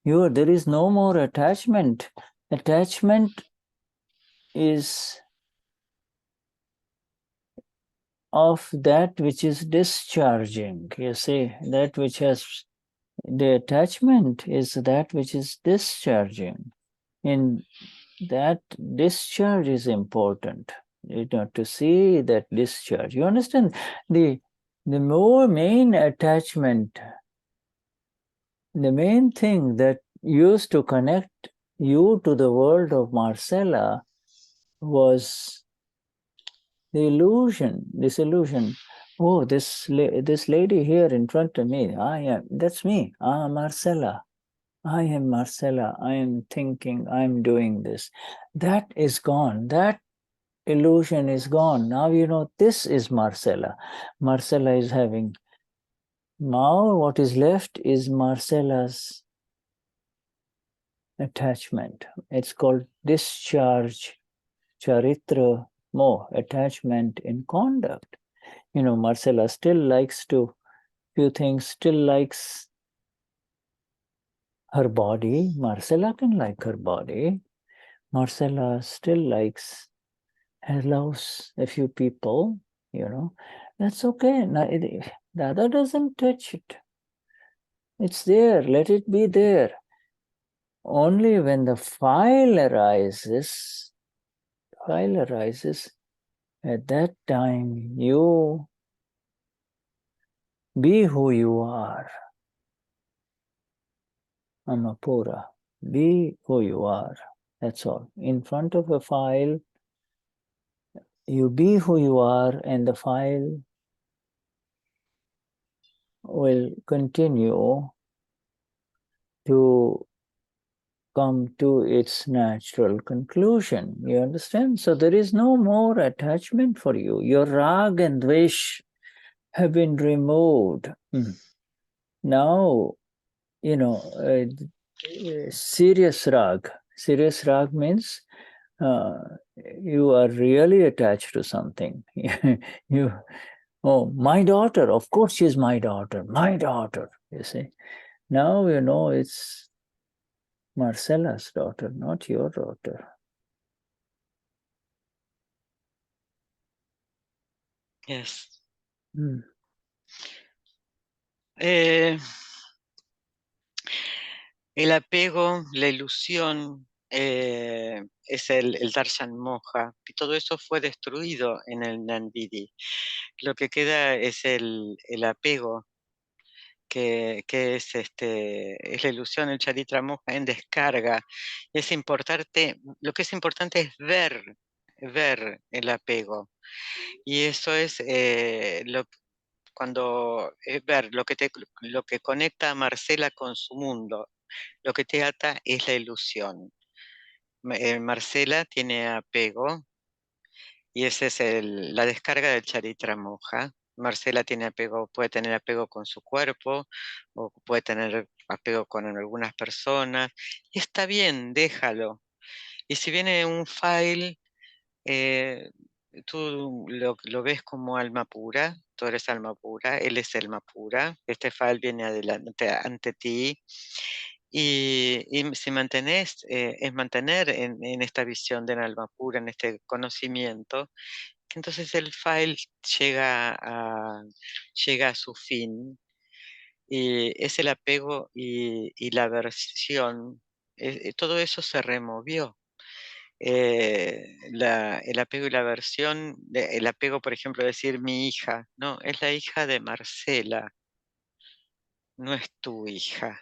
There is no more attachment. Attachment is of that which is discharging. You see, that which has, the attachment is that which is discharging. In that discharge is important. To see that discharge. You understand? The more main attachment, the main thing that used to connect you to the world of Marcela was the illusion, this illusion. Oh, this lady here in front of me, that's me, Marcela. I am Marcela, I am thinking, I am doing this. That is gone. That illusion is gone. Now you know this is Marcela. Marcela is having. Now what is left is Marcela's attachment. It's called discharge, Charitra, Moha, attachment in conduct. You know, Marcela still likes to few things, still likes her body. Marcela can like her body. Marcela still likes and loves a few people, you know. That's okay. Now, the other doesn't touch it. It's there. Let it be there. Only when the file arises, at that time you be who you are. Amapura. Be who you are. That's all. In front of a file, you be who you are, and the file will continue to come to its natural conclusion. You understand? So there is no more attachment for you. Your rag and dvesh have been removed. Now, you know, serious rag. Serious rag means you are really attached to something. Oh, my daughter, of course she's my daughter, you see. Now you know it's Marcela's daughter, not your daughter. Yes. Mm. El apego, la ilusión, es el darshan moha, y todo eso fue destruido en el Nandidi. Lo que queda es el apego, que es, es la ilusión, el charitra moha en descarga. Es importante, lo que es importante es ver el apego. Y eso es cuando ver lo que conecta a Marcela con su mundo. Lo que te ata es la ilusión. Marcela tiene apego y esa es la descarga del Charitra Moha. Marcela tiene apego, puede tener apego con su cuerpo o puede tener apego con algunas personas. Y está bien, déjalo. Y si viene un file, tú lo ves como alma pura, tú eres alma pura, él es alma pura, este file viene adelante ante ti. Y si mantenés, es mantener en esta visión del alma pura, en este conocimiento, que entonces el file llega a su fin. Y es el apego y la aversión, todo eso se removió. El apego y la aversión, el apego, por ejemplo, decir mi hija, no, es la hija de Marcela, no es tu hija.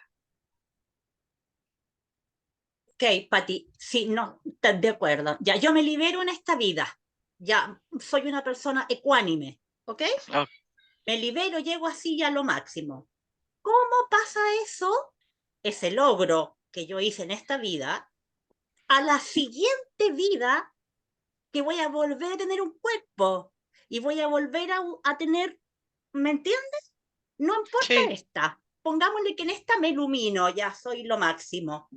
Ok, Pati, sí, no, de acuerdo. Ya, yo me libero en esta vida. Ya, soy una persona ecuánime, ¿ok? Oh. Me libero, llego así ya a lo máximo. ¿Cómo pasa eso? Ese logro que yo hice en esta vida, a la siguiente vida que voy a volver a tener un cuerpo y voy a volver a tener, ¿me entiendes? No importa Sí. esta. Pongámosle que en esta me ilumino, ya soy lo máximo.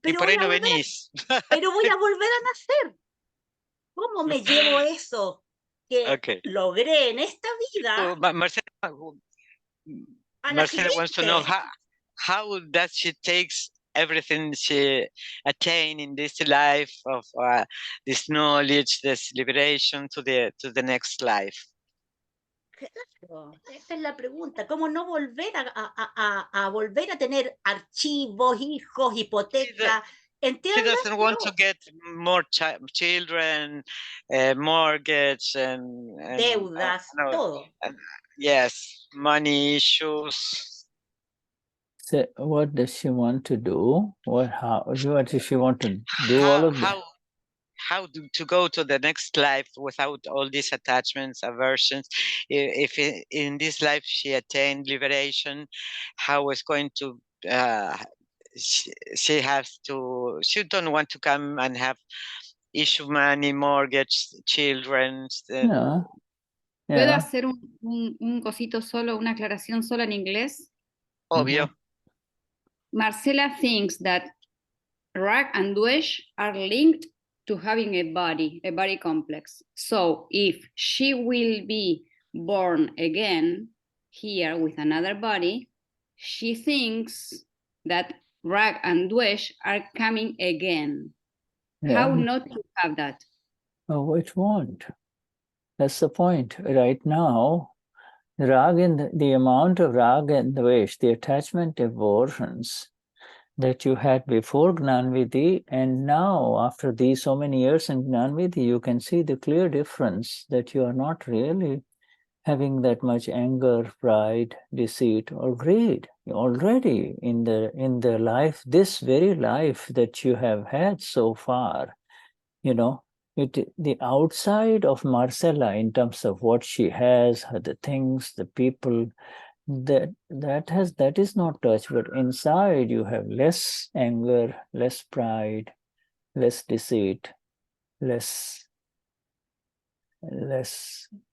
Pero y por ahí no venís. Pero voy a volver a nacer. ¿Cómo me llevo eso que logré en esta vida? Marcela wants to know how does she takes everything she attained in this life of this knowledge, this liberation to the next life. Claro, esa es la pregunta. ¿Cómo no volver a volver a tener archivos, hijos, hipotecas? She doesn't want to get more children, mortgage, and deudas, todo. Yes, money issues. So what does she want to do? What does she want to do? All of that? How to go to the next life without all these attachments, aversions. If in this life she attained liberation, how is going to she has to, she don't want to come and have issue money, mortgage, children. Yeah. ¿Puedo Yeah. hacer un cosito solo, una aclaración sola en inglés? Obvio. Marcela thinks that Rag and Dwesh are linked to having a body complex. So if she will be born again here with another body, she thinks that Rag and Dwesh are coming again. Yeah. How not to have that? Oh, it won't. That's the point. Right now, rag and the amount of rag and dvesh, the attachment aversions that you had before Gnanvidhi, and now after these so many years in Gnanvidhi, you can see the clear difference that you are not really having that much anger, pride, deceit, or greed already in the life, this very life that you have had so far. You know, the outside of Marcela in terms of what she has, the things, the people, that is not touched, but inside you have less anger, less pride, less deceit, less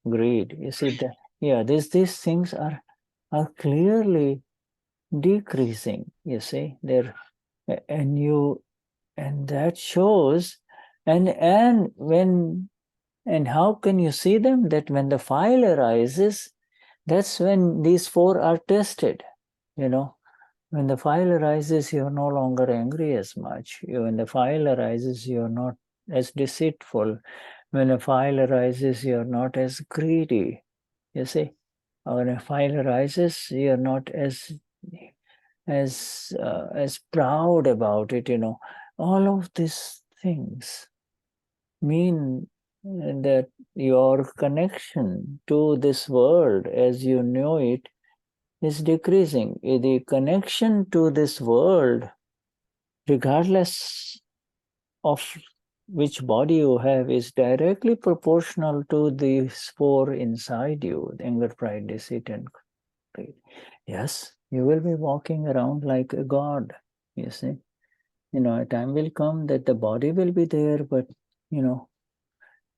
greed. You see that? Yeah, these things are clearly decreasing. You see, and that shows, and how can you see them? That when the file arises, that's when these four are tested. You know, when the file arises, you're no longer angry as much. When the file arises, you're not as deceitful. When a file arises, you're not as greedy. You see, when a file arises, you're not as proud about it. You know, all of these things mean that your connection to this world as you know it is decreasing. The connection to this world, regardless of which body you have, is directly proportional to these four inside you: anger, pride, deceit, and greed. Yes, you will be walking around like a god, you see. You know, a time will come that the body will be there, but, you know,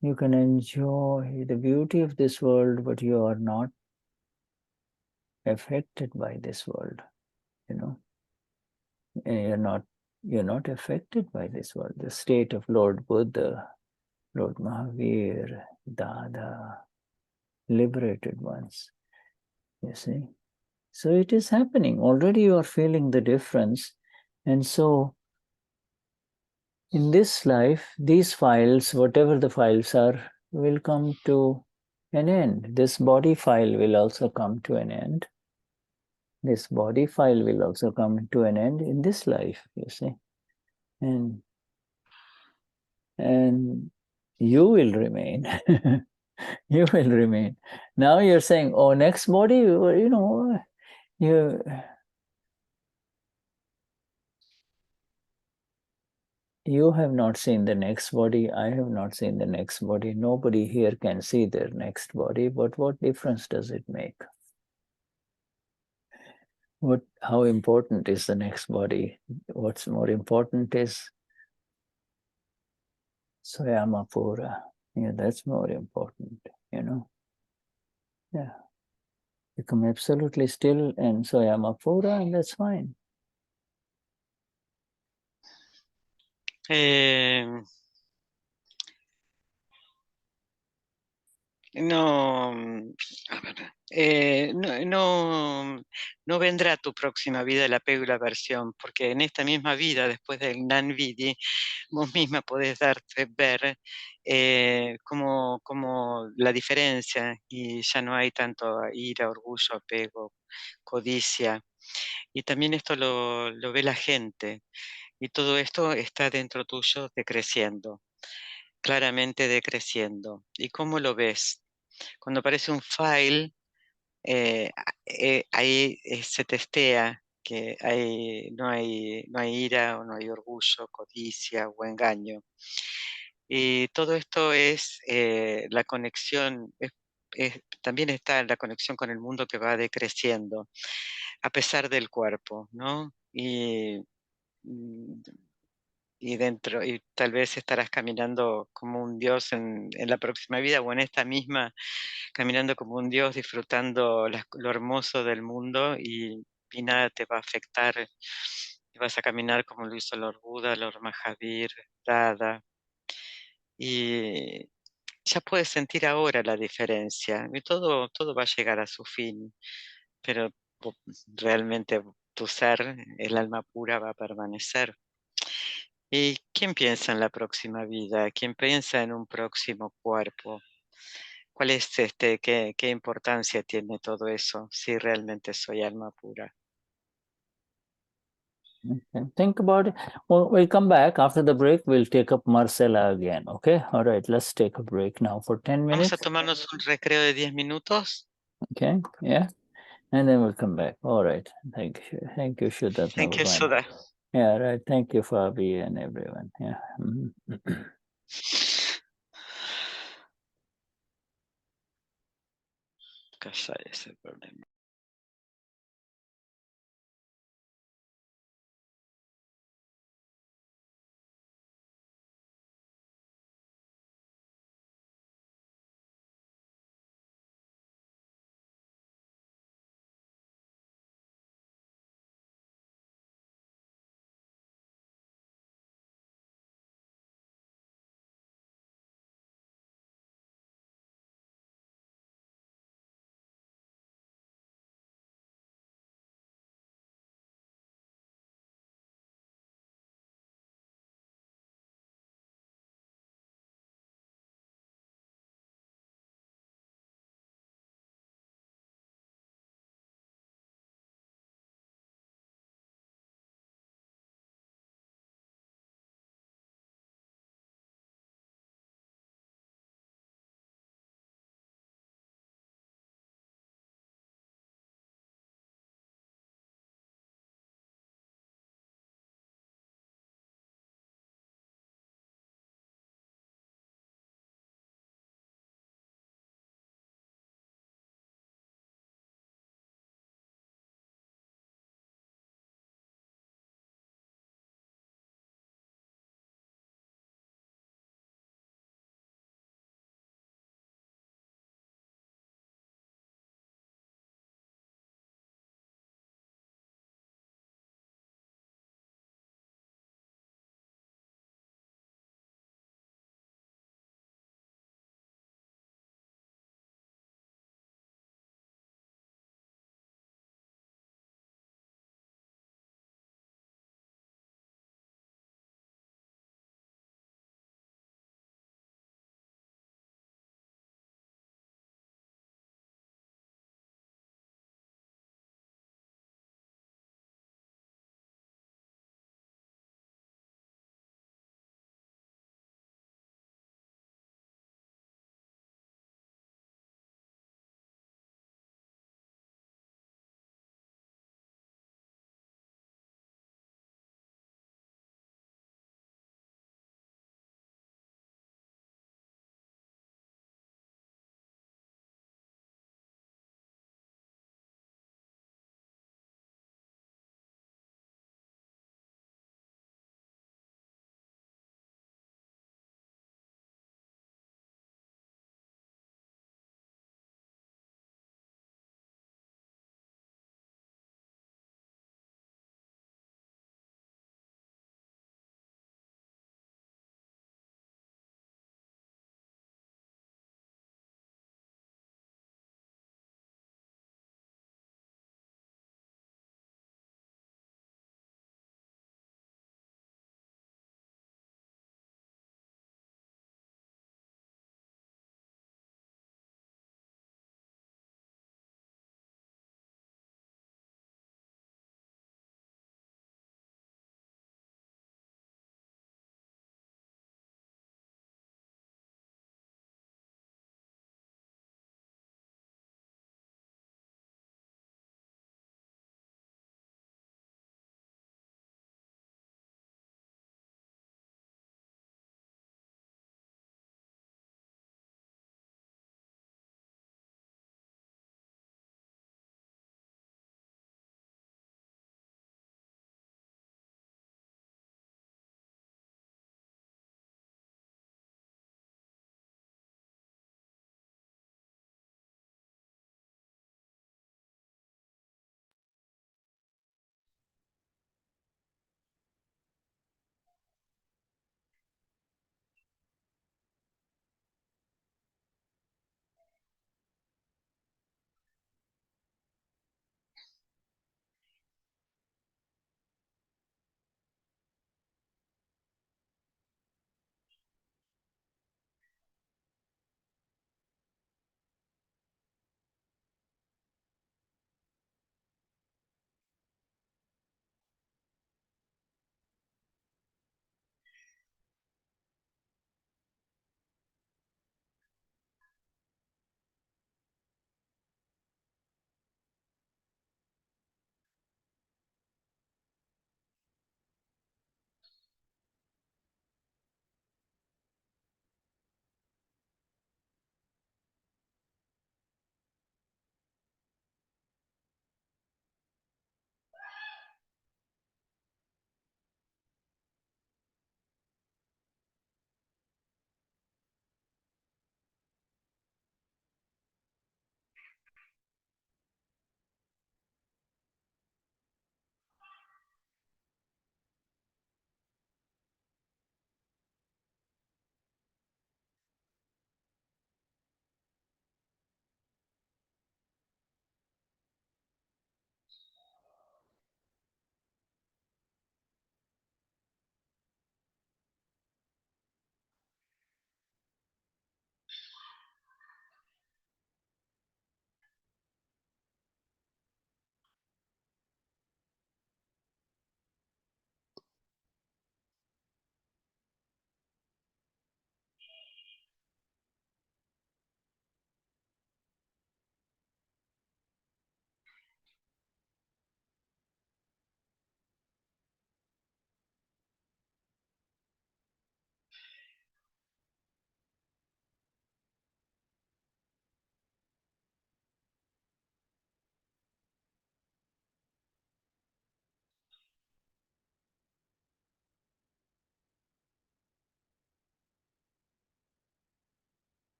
you can enjoy the beauty of this world, but you are not affected by this world, you know. You're not affected by this world. The state of Lord Buddha, Lord Mahavir, Dada, liberated ones, you see. So it is happening. Already you are feeling the difference. And so in this life, these files, whatever the files are, will come to an end. This body file will also come to an end. This body file will also come to an end in this life, you see. And you will remain. You will remain. Now you're saying, oh, next body, you know, you have not seen the next body. I have not seen the next body. Nobody here can see their next body. But what difference does it make? How important is the next body? What's more important is Swayamapura. Yeah, that's more important, you know. Yeah. Become absolutely still and Swayamapura, and that's fine. No, no vendrá tu próxima vida el apego y la aversión, porque en esta misma vida, después del Gnanvidhi, vos misma podés ver como la diferencia, y ya no hay tanto ira, orgullo, apego, codicia. Y también esto lo ve la gente, y todo esto está dentro tuyo decreciendo, claramente decreciendo. ¿Y cómo lo ves? Cuando aparece un file, ahí se testea que no hay ira o no hay orgullo, codicia o engaño. Y todo esto es la conexión, también está la conexión con el mundo que va decreciendo, a pesar del cuerpo, ¿no? Y y dentro, y tal vez estarás caminando como un Dios en la próxima vida o en esta misma, caminando como un Dios, disfrutando lo hermoso del mundo y nada te va a afectar. Y vas a caminar como lo hizo Lord Buda, Lord Mahavir, Dada. Y ya puedes sentir ahora la diferencia. Y todo va a llegar a su fin, pero realmente tu ser, el alma pura, va a permanecer. ¿Y quién piensa en la próxima vida? ¿Quién piensa en un próximo cuerpo? ¿Cuál es qué importancia tiene todo eso si realmente soy alma pura? Okay. Think about it. Well, we'll come back after the break. We'll take up Marcela again. Okay. All right. Let's take a break now for 10 Vamos minutes. a tomarnos un recreo de 10 minutos. Okay. Yeah. And then we'll come back. All right. Thank you. Thank you, Vishuddhatma. Thank you, Sudha. Yeah. Right. Thank you, Fabi and everyone. Yeah. Calla ese problema.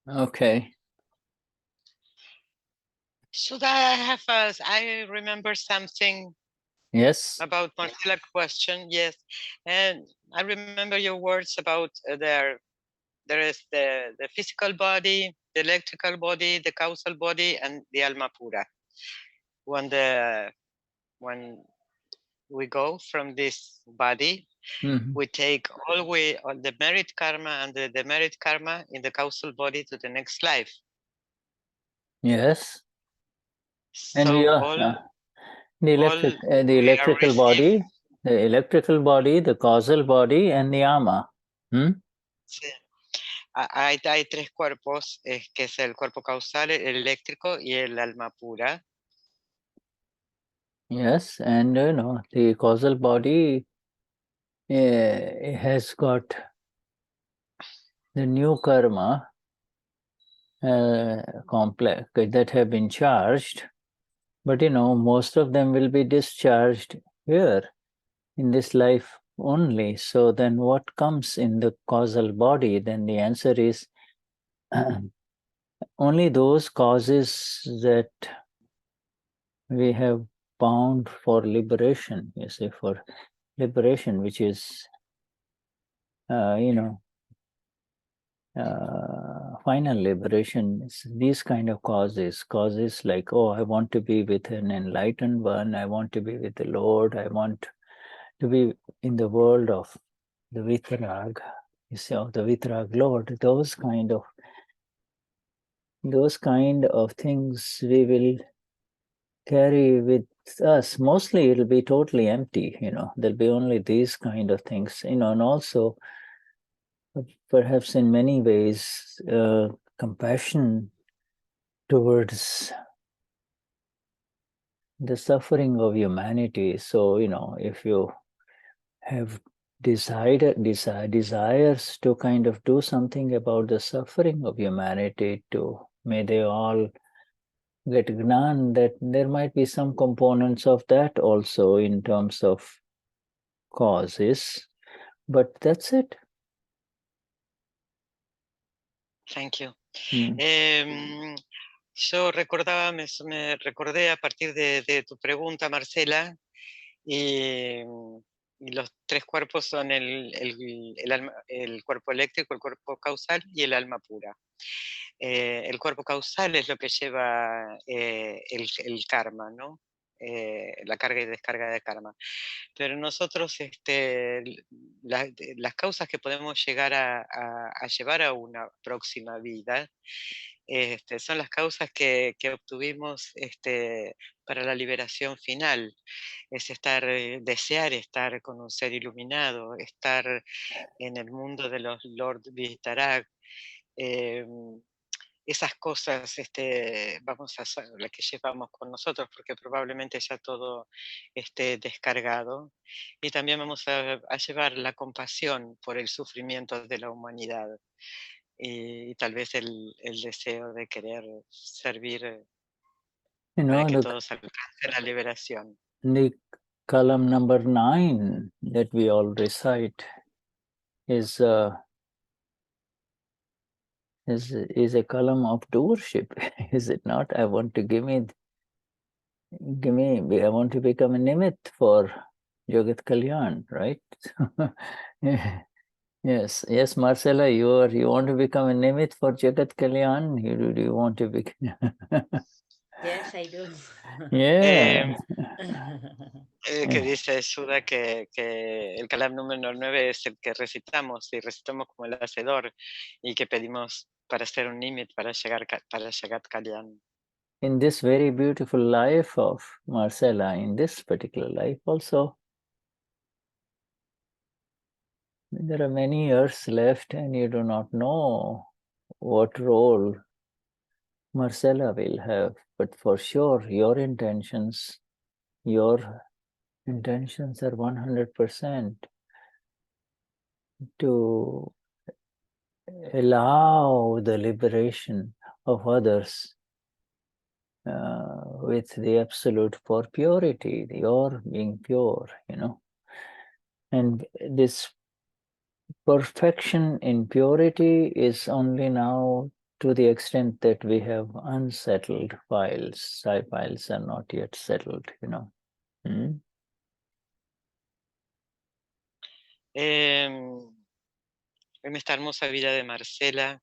Okay. Should I remember something Yes. about Marcela's question? Yes. And I remember your words about there is the physical body, the electrical body, the causal body, and the alma pura. When we go from this body, we take all the merit karma and the demerit karma in the causal body to the next life. Yes. And So we are all the electrical body, the causal body, and the ama. Sí. Hay tres cuerpos, que es el cuerpo causal, el eléctrico y el alma pura. Yes, and the causal body has got the new karma complex that have been charged, but most of them will be discharged here in this life only. So then what comes in the causal body? Then the answer is only those causes that we have bound for liberation, you see, for liberation, which is, final liberation. These kind of causes like, oh, I want to be with an enlightened one, I want to be with the Lord, I want to be in the world of the Vitaraag, you see, of the Vitaraag Lord. Those kind of things we will carry with us. Mostly it'll be totally empty, there'll be only these kind of things, and also perhaps in many ways compassion towards the suffering of humanity. So if you have desires to kind of do something about the suffering of humanity, may they all get Gnan, that there might be some components of that also in terms of causes, but that's it. Thank you. Yo recordaba, me recordé a partir de tu pregunta, Marcela, y los tres cuerpos son el cuerpo eléctrico, el cuerpo causal y el alma pura. El cuerpo causal es lo que lleva el karma, ¿no? La carga y descarga de karma. Pero nosotros, las causas que podemos llegar a llevar a una próxima vida, son las causas que obtuvimos para la liberación final. Es desear estar con un ser iluminado, estar en el mundo de los Lord Vitaraag. Esas cosas vamos a hacer, las que llevamos con nosotros, porque probablemente ya todo esté descargado. Y también vamos a llevar la compasión por el sufrimiento de la humanidad. Y tal vez el deseo de querer servir para que todos alcancen la liberación. The column number 9 that we all recite is a column of doership, is it not? I want to I want to become a nimit for Jagat Kalyan, right? Yes, Marcela, you want to become a nimit for Jagat Kalyan? Do you want to become? Yes, I do. Yeah. Que dice Shuddha que el Kalam número 9 es el que recitamos, y recitamos como el hacedor, y que pedimos para ser un nimit para Jagat Kalyan. In this very beautiful life of Marcela, in this particular life also, there are many years left and you do not know what role Marcela will have, but for sure your intentions are 100% to allow the liberation of others with the absolute for purity, your being pure, And this perfection in purity is only now to the extent that we have unsettled files. Psi files are not yet settled, you know. En esta hermosa vida de Marcela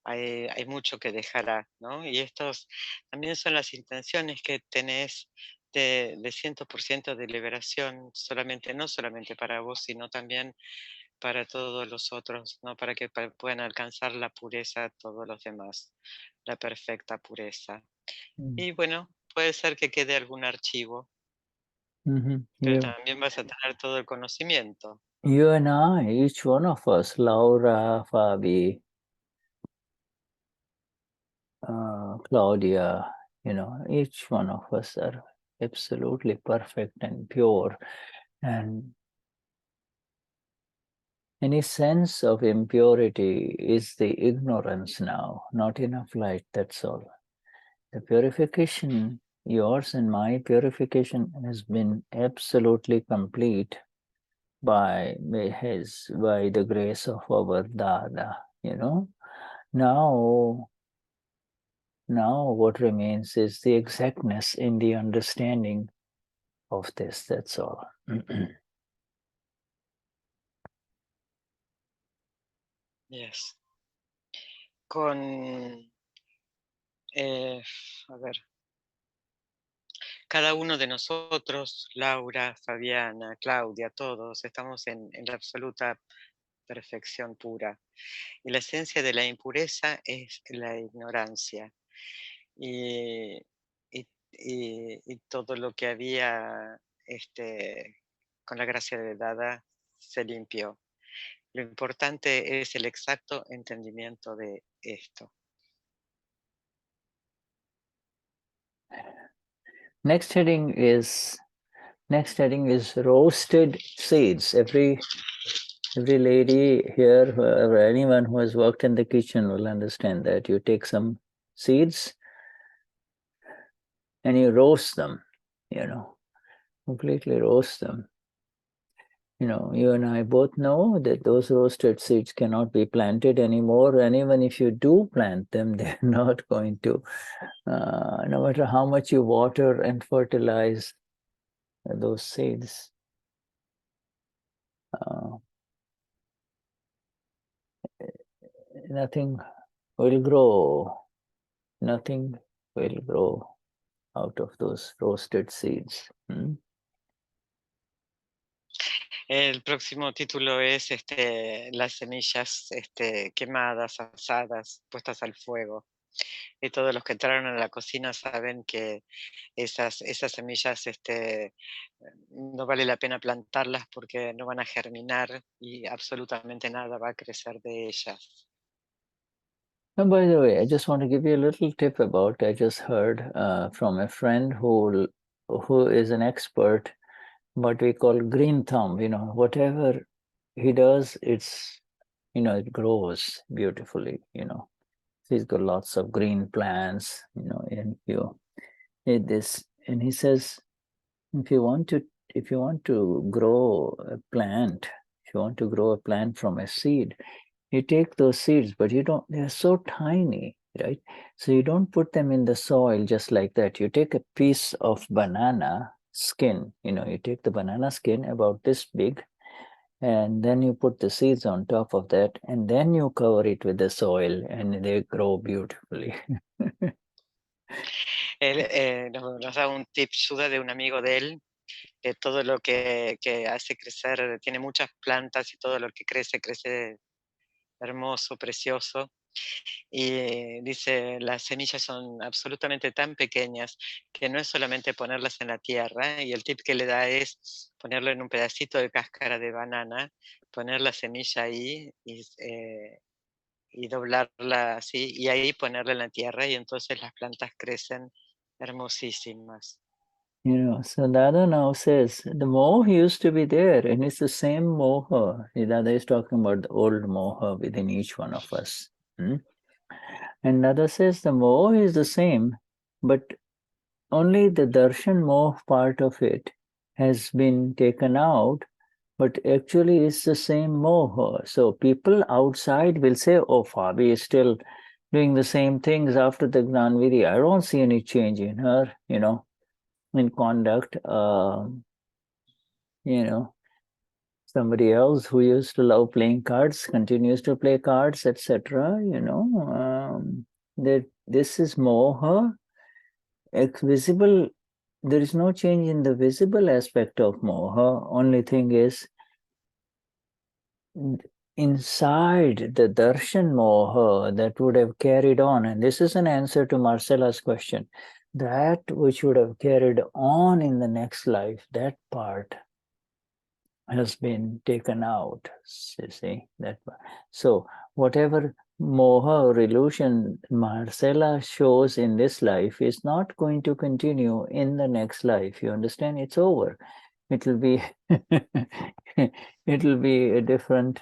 hay mucho que dejará, ¿no? Y estos también son las intenciones que tenés de 100% de liberación, no solamente para vos, sino también para todos los otros, ¿no? Para que puedan alcanzar la pureza todos los demás, la perfecta pureza. Y bueno, puede ser que quede algún archivo, pero también vas a tener todo el conocimiento. You and I, each one of us, Laura, Fabi, Claudia, you know, each one of us are absolutely perfect and pure, and any sense of impurity is the ignorance now, not enough light, that's all. The purification, yours and my purification, has been absolutely complete by the grace of our Dada, you know. Now what remains is the exactness in the understanding of this, that's all. Yes. A ver, cada uno de nosotros, Laura, Fabiana, Claudia, todos, estamos en la absoluta perfección pura. Y la esencia de la impureza es la ignorancia. Y todo lo que había con la gracia de Dada se limpió. Lo importante es el exacto entendimiento de esto. Next heading is roasted seeds. Every lady here, or anyone who has worked in the kitchen will understand that. You take some seeds and you roast them, you know, completely roast them. You know, you and I both know that those roasted seeds cannot be planted anymore, and even if you do plant them, they're not going to, no matter how much you water and fertilize those seeds, nothing will grow. Nothing will grow out of those roasted seeds. El próximo título es las semillas quemadas, asadas, puestas al fuego. Y todos los que entraron a la cocina saben que esas semillas no vale la pena plantarlas porque no van a germinar y absolutamente nada va a crecer de ellas. And by the way, I just want to give you a little tip about, I just heard from a friend who is an expert, what we call green thumb, you know, whatever he does, it's, you know, it grows beautifully, you know. He's got lots of green plants, you know, and you need this. And he says, if you want to grow a plant, if you want to grow a plant from a seed, you take those seeds, but they're so tiny, right? So you don't put them in the soil just like that. You take a piece of banana skin, you know, you take the banana skin about this big, and then you put the seeds on top of that, and then you cover it with the soil, and they grow beautifully. Él nos da un tip Shuddha de un amigo de él, que todo lo que hace crecer, tiene muchas plantas y todo lo que crece hermoso, precioso. Y dice, las semillas son absolutamente tan pequeñas que no es solamente ponerlas en la tierra, y el tip que le da es ponerlo en un pedacito de cáscara de banana, poner la semilla ahí y doblarla así, y ahí ponerla en la tierra, y entonces las plantas crecen hermosísimas. You know, so Dada now says, the moha used to be there, and it's the same moha. Dada is talking about the old moha within each one of us. And Dada says the moha is the same, but only the darshan moha part of it has been taken out, but actually it's the same moha. So people outside will say, oh, Fabi is still, doing the same things after the Gnan Vidhi. I don't see any change in her, in conduct. Somebody else who used to love playing cards continues to play cards, etc. That this is moha. Visible, there is no change in the visible aspect of moha. Only thing is, inside the darshan moha that would have carried on, and this is an answer to Marcella's question, that which would have carried on in the next life, that part has been taken out. You see that part. So whatever moha or illusion Marcella shows in this life is not going to continue in the next life. You understand? It's over. It will be it will be a different.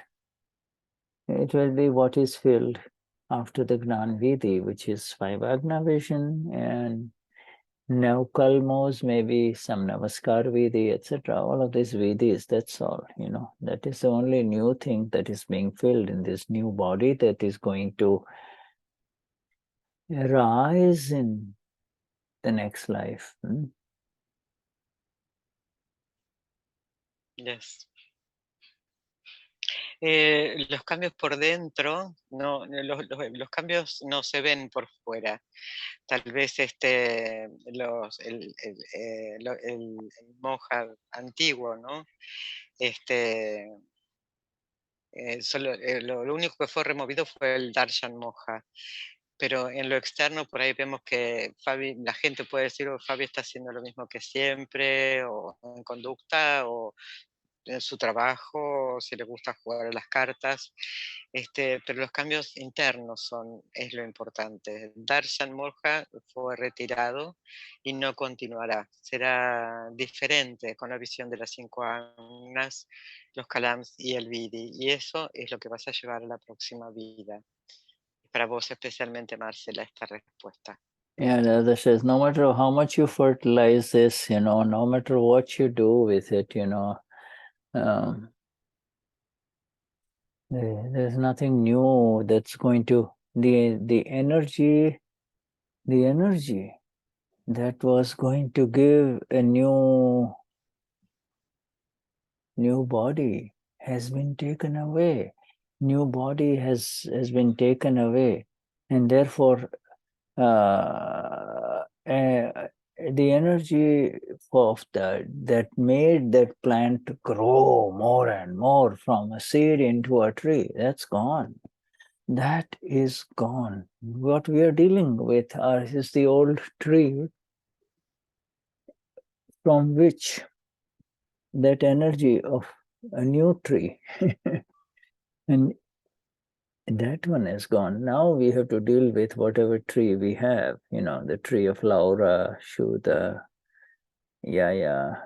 It will be what is filled after the Gnan Vidhi, which is 5 Agna vision, and now kalmos, maybe some Namaskar Vidhi, etc. All of these Vidhis, that's all, That is the only new thing that is being filled in this new body that is going to arise in the next life. Yes. Los cambios por dentro, no, los cambios no se ven por fuera. Tal vez el moja antiguo, ¿no? Lo único que fue removido fue el darshan moja. Pero en lo externo por ahí vemos que la gente puede decir, Fabi está haciendo lo mismo que siempre, o en conducta, o en su trabajo, si le gusta jugar a las cartas, pero los cambios internos es lo importante. Darshan Moha fue retirado y no continuará. Será diferente con la visión de las 5 agnas, los kalams y el vidhi. Y eso es lo que vas a llevar a la próxima vida. Para vos especialmente, Marcela, esta respuesta. Yeah, the other says, no matter how much you fertilize this, no matter what you do with it, there's nothing new that's going to, the energy that was going to give a new body has been taken away. New body has been taken away, and therefore the energy of that made that plant grow more and more from a seed into a tree, that's gone. That is gone. What we are dealing with is the old tree from which that energy of a new tree and that one is gone. Now we have to deal with whatever tree we have, the tree of Laura, Shuddha, Yaya,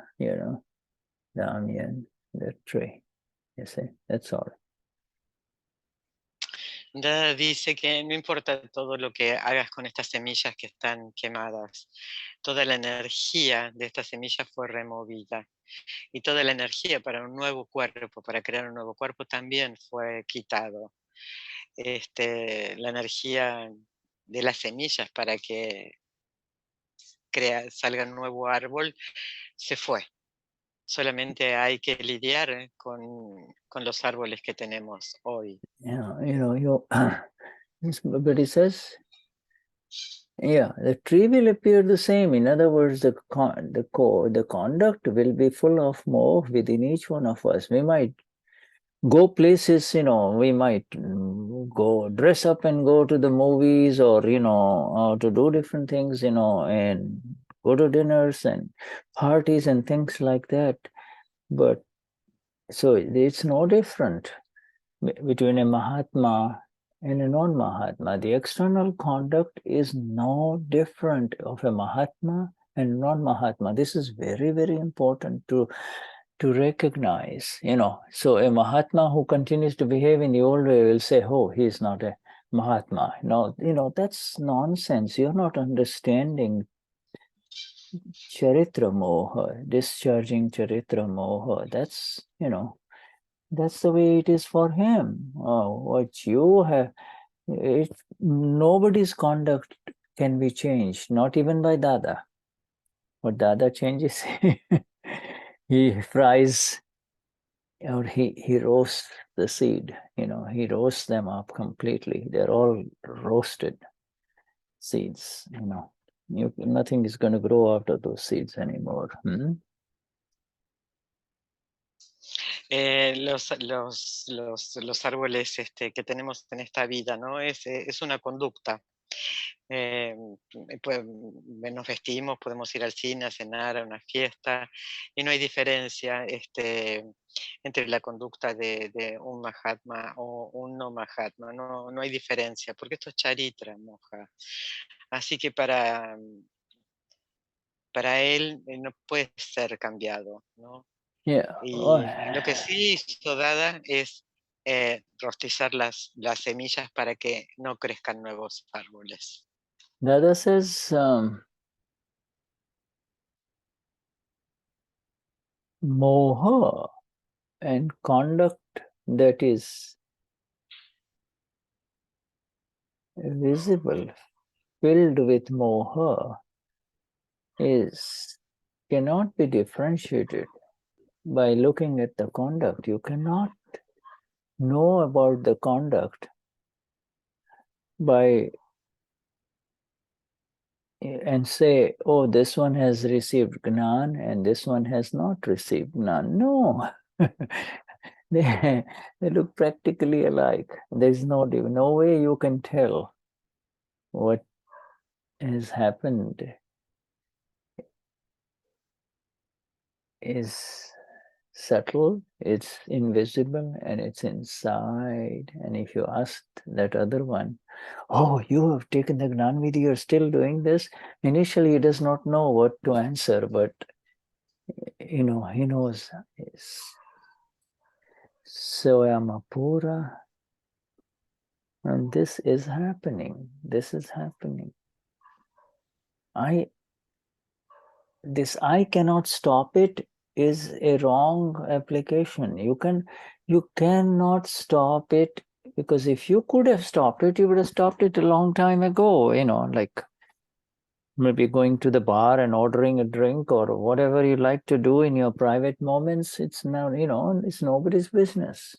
Damian, that tree. You see, that's all. Dice que no importa todo lo que hagas con estas semillas que están quemadas, toda la energía de estas semillas fue removida y toda la energía para un nuevo cuerpo, para crear un nuevo cuerpo también fue quitado. La energía de las semillas para que salga un nuevo árbol se fue. Solamente hay que lidiar con los árboles que tenemos hoy. But it says, the tree will appear the same. In other words, the conduct will be full of moha within each one of us. We might go places, we might go dress up and go to the movies or, to do different things, and go to dinners and parties and things like that. But so it's no different between a Mahatma and a non-Mahatma. The external conduct is no different of a Mahatma and non-Mahatma. This is very, very important to recognize, So a Mahatma who continues to behave in the old way will say, oh, he's not a Mahatma. No, that's nonsense. You're not understanding Charitra Moha, discharging Charitra Moha. That's, that's the way it is for him. What you have, Nobody's conduct can be changed, not even by Dada. What Dada changes, he fries or he roasts the seed, he roasts them up completely. They're all roasted seeds, nothing is going to grow out of those seeds anymore. Los árboles que tenemos en esta vida, ¿no? Es una conducta. Pues, nos vestimos, podemos ir al cine, a cenar, a una fiesta, y no hay diferencia entre la conducta de un Mahatma o un no Mahatma, no hay diferencia, porque esto es Charitra, Moha. Así que para él no puede ser cambiado, ¿no? Yeah. Y lo que sí hizo Dada es rostizar las semillas para que no crezcan nuevos árboles. Dada says, moha and conduct that is visible, filled with moha, cannot be differentiated by looking at the conduct. You cannot know about the conduct and say, oh, this one has received Gnan and this one has not received Gnan. No. they look practically alike. There's no way you can tell what has happened is subtle, it's invisible, and it's inside. And if you ask that other one, oh, you have taken the Gnan Vidhi, you're still doing this? Initially, he does not know what to answer, but he knows. Soyamapura, and this is happening. This is happening. I cannot stop it is a wrong application. You cannot stop it, because if you could have stopped it, you would have stopped it a long time ago, like maybe going to the bar and ordering a drink or whatever you like to do in your private moments. It's now, it's nobody's business.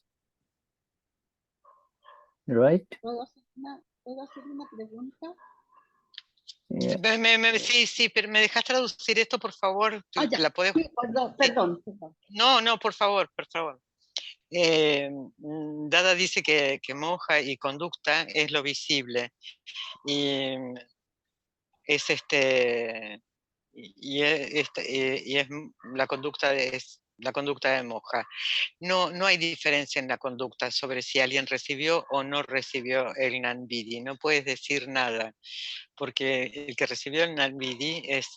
Right? ¿Puedo hacer una pregunta? Yeah. Sí, pero ¿me dejas traducir esto, por favor? Ya. ¿La podés? Sí, perdón. No, por favor. Dada dice que moja y conducta es lo visible, y es y es la conducta de moja. No hay diferencia en la conducta sobre si alguien recibió o no recibió el Gnan Vidhi. No puedes decir nada, porque el que recibió el Gnan Vidhi es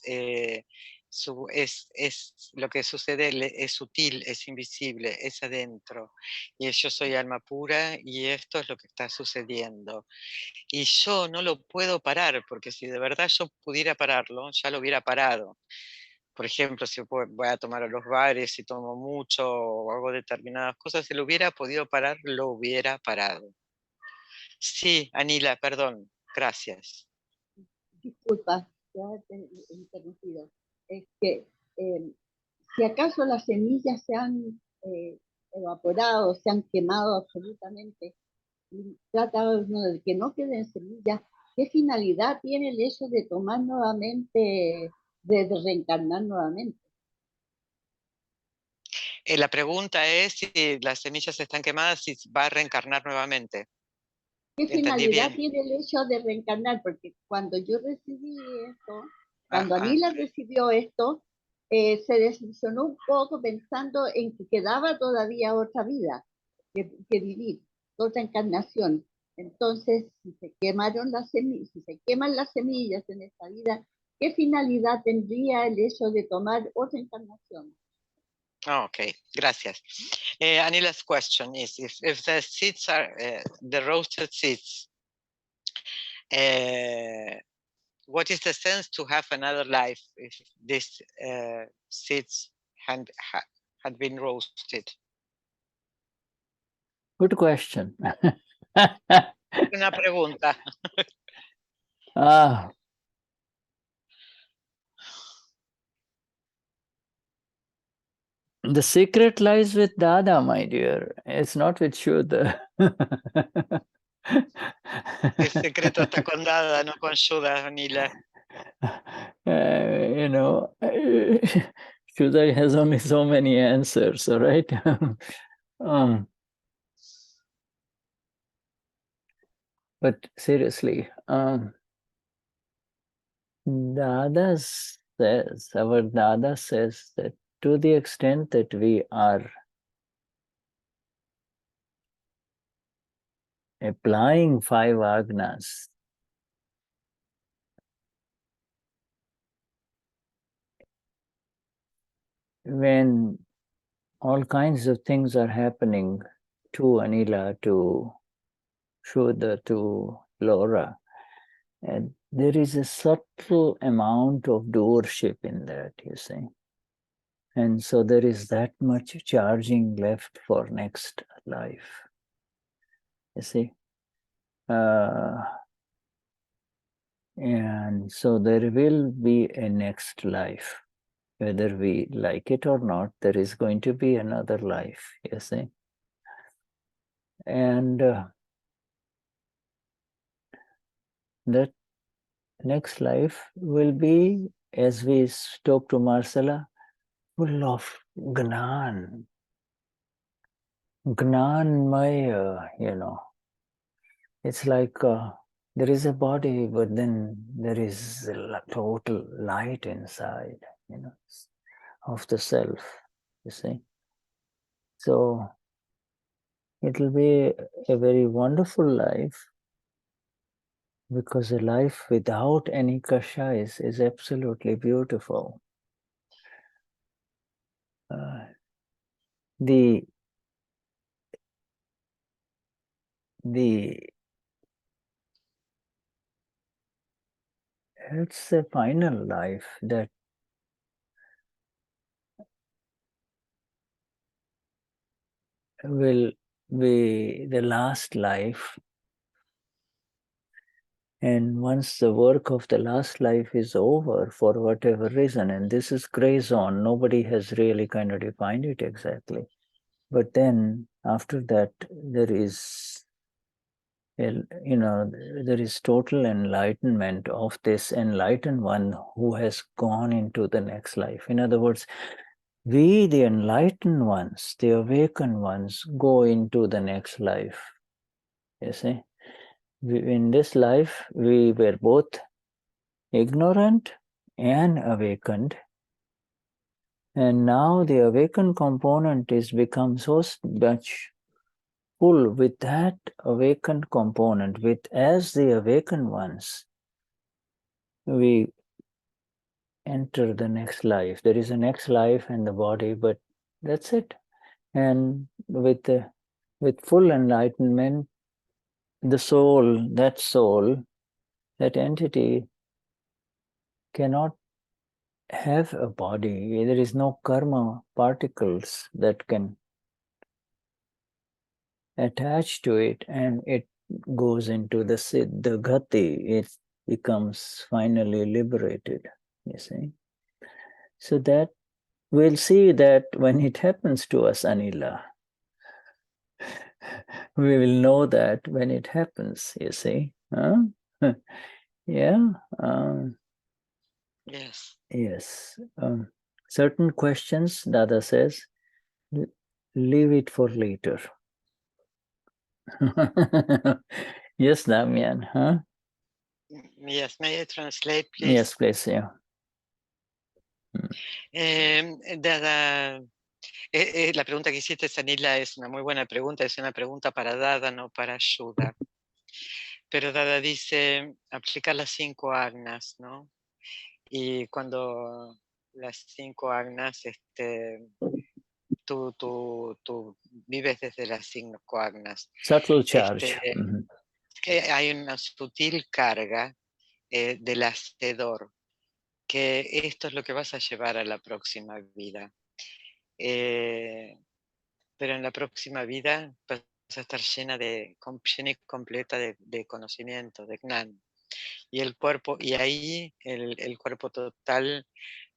lo que sucede, es sutil, es invisible, es adentro. Y yo soy alma pura y esto es lo que está sucediendo. Y yo no lo puedo parar, porque si de verdad yo pudiera pararlo, ya lo hubiera parado. Por ejemplo, si voy a tomar a los bares, si tomo mucho o hago determinadas cosas, si lo hubiera podido parar, lo hubiera parado. Sí, Anila, perdón, gracias. Disculpa, ya te he interrumpido. Es que si acaso las semillas se han evaporado, se han quemado absolutamente, y trata uno de que no queden semillas, ¿qué finalidad tiene el hecho de tomar nuevamente, de reencarnar nuevamente? La pregunta es si las semillas están quemadas, si va a reencarnar nuevamente. ¿Qué finalidad tiene el hecho de reencarnar? Porque cuando yo recibí esto, cuando Anila recibió esto, se desilusionó un poco pensando en que quedaba todavía otra vida que vivir, otra encarnación. Entonces, si se quemaron las semillas, si se queman las semillas en esta vida, ¿qué finalidad tendría el hecho de tomar otra encarnación? Okay, gracias. Anila's question is, if the seeds are the roasted seeds, what is the sense to have another life if these seeds had been roasted? Good question. Una pregunta. Ah. The secret lies with Dada, my dear. It's not with Shuddha. El secreto está con Dada, no con Shuddha, Nila. You know, Shuddha has only so many answers, all right? But seriously, Dada says, our Dada says that to the extent that we are applying 5 agnas, when all kinds of things are happening to Anila, to Shuddha, to Laura, and there is a subtle amount of doership in that, you see. And so there is that much charging left for next life, you see. And so there will be a next life. Whether we like it or not, there is going to be another life, you see. And that next life will be, as we spoke to Marcela, full of Gnan. Gnanmaya, you know. It's like there is a body, but then there is a total light inside, you know, of the self, you see. So it will be a very wonderful life, because a life without any kashais is absolutely beautiful. It's a final life that will be the last life. And once the work of the last life is over, for whatever reason, and this is gray zone, nobody has really kind of defined it exactly. But then after that, there is, you know, there is total enlightenment of this enlightened one who has gone into the next life. In other words, we, the enlightened ones, the awakened ones, go into the next life. You see? In this life, we were both ignorant and awakened. And now the awakened component is become so much full with that awakened component, with as the awakened ones, we enter the next life. There is a next life in the body, but that's it. And with full enlightenment, the soul, that entity cannot have a body. There is no karma particles that can attach to it, and it goes into the gati. It becomes finally liberated, you see. So that we'll see that when it happens to us, Anila, we will know that when it happens, you see. Huh? Yeah. Yes. Yes. Certain questions, Dada says, leave it for later. Yes, Damian, huh? Yes, may I translate, please? Yes, please, yeah. Dada, la pregunta que hiciste, Sanila, es una muy buena pregunta, es una pregunta para Dada, no para Shuddha. Pero Dada dice aplicar las 5 agnas, ¿no? Y cuando las 5 agnas, tú vives desde las 5 agnas. Subtle charge. Que hay una sutil carga del hacedor, que esto es lo que vas a llevar a la próxima vida. Pero en la próxima vida vas a estar llena y completa de conocimiento, de Gnani. Y el cuerpo, y ahí el cuerpo total,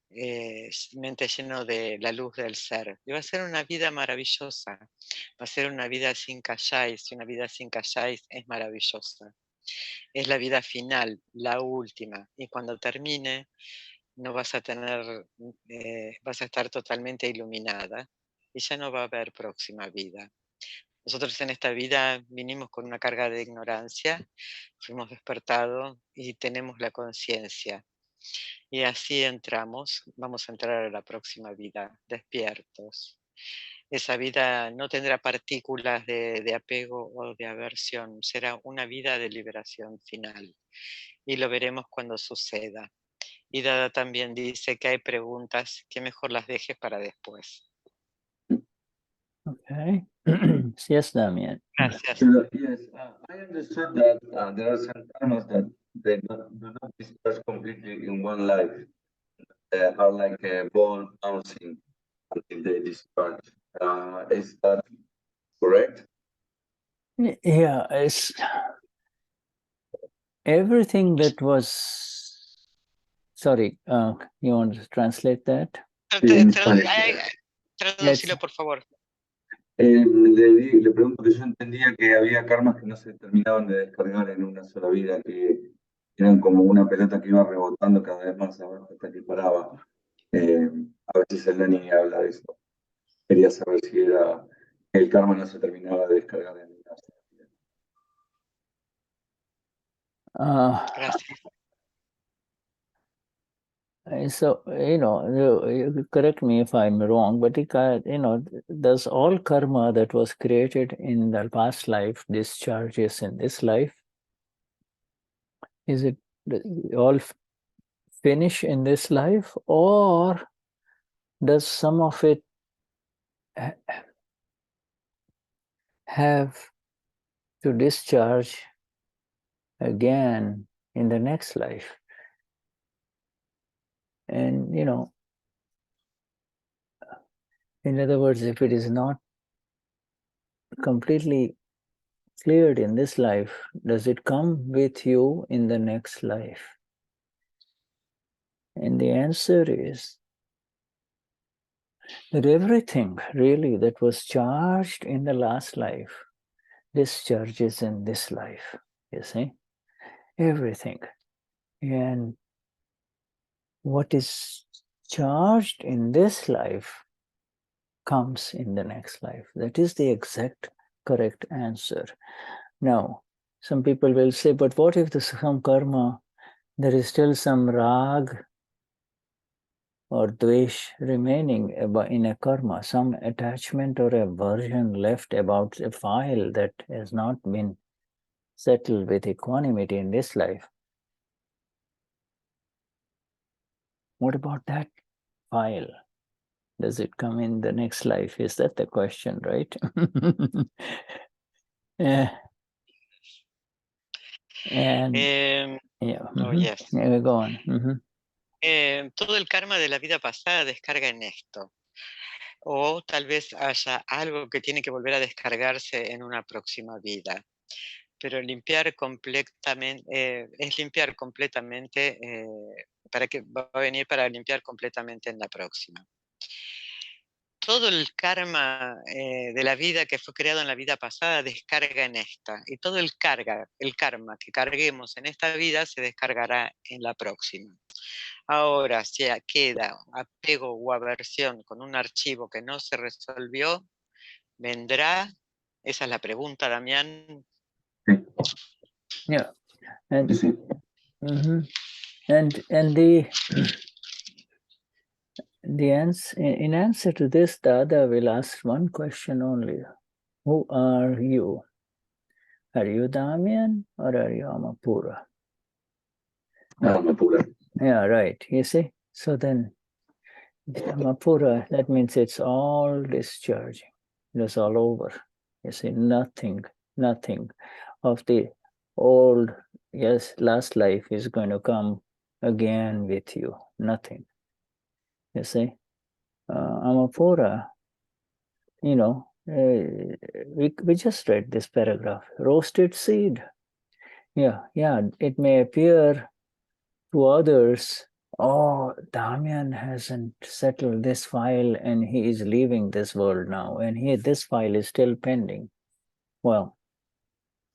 mente lleno de la luz del ser. Y va a ser una vida maravillosa. Va a ser una vida sin calláis. Y una vida sin calláis es maravillosa. Es la vida final, la última. Y cuando termine, no vas a tener, vas a estar totalmente iluminada. Y ya no va a haber próxima vida. Nosotros en esta vida vinimos con una carga de ignorancia, fuimos despertados y tenemos la conciencia. Y así entramos, vamos a entrar a la próxima vida, despiertos. Esa vida no tendrá partículas de apego o de aversión, será una vida de liberación final. Y lo veremos cuando suceda. Y Dada también dice que hay preguntas que mejor las dejes para después. Okay. Yes, Damian. Gracias. Yes, I understood that there are some karmas that they do not discharge completely in one life. Are like born bouncing until they discharge. Is that correct? Yeah, it's everything that was. Sorry, you want to translate that? Traducilo, por favor. Le pregunto que yo entendía que había karmas que no se terminaban de descargar en una sola vida, que eran como una pelota que iba rebotando cada vez más abajo hasta que paraba. A veces el Gnani habla de eso. Quería saber si era el karma no se terminaba de descargar en una sola vida. Gracias. So, you correct me if I'm wrong, but does all karma that was created in the past life discharges in this life? Is it all finish in this life, or does some of it have to discharge again in the next life? And, in other words, if it is not completely cleared in this life, does it come with you in the next life? And the answer is that everything really that was charged in the last life discharges in this life, you see? Everything. And what is charged in this life comes in the next life. That is the exact correct answer. Now, some people will say, but what if there's some karma, there is still some rag or dvesh remaining in a karma, some attachment or aversion left about a file that has not been settled with equanimity in this life. What about that file? Does it come in the next life? Is that the question, right? Yeah. And yeah. Oh, yes. Yeah, go on. Todo el karma de la vida pasada descarga en esto. O tal vez haya algo que tiene que volver a descargarse en una próxima vida. Pero limpiar completamente, es limpiar completamente, para que va a venir para limpiar completamente en la próxima. Todo el karma de la vida que fue creado en la vida pasada descarga en esta. Y todo el karma que carguemos en esta vida se descargará en la próxima. Ahora, si queda apego o aversión con un archivo que no se resolvió, vendrá. Esa es la pregunta, Damián. Yeah. And, and the answer, in answer to this, Dada will ask one question only. Who are you? Are you Damian or are you Amapura? Amapura. Yeah, right. You see? So then, Amapura, that means it's all discharging. It's all over. You see, nothing of the old, last life is going to come again with you. Nothing. You see? Amapura, we just read this paragraph. Roasted seed. Yeah, it may appear to others, oh, Damian hasn't settled this file and he is leaving this world now, and this file is still pending. Well,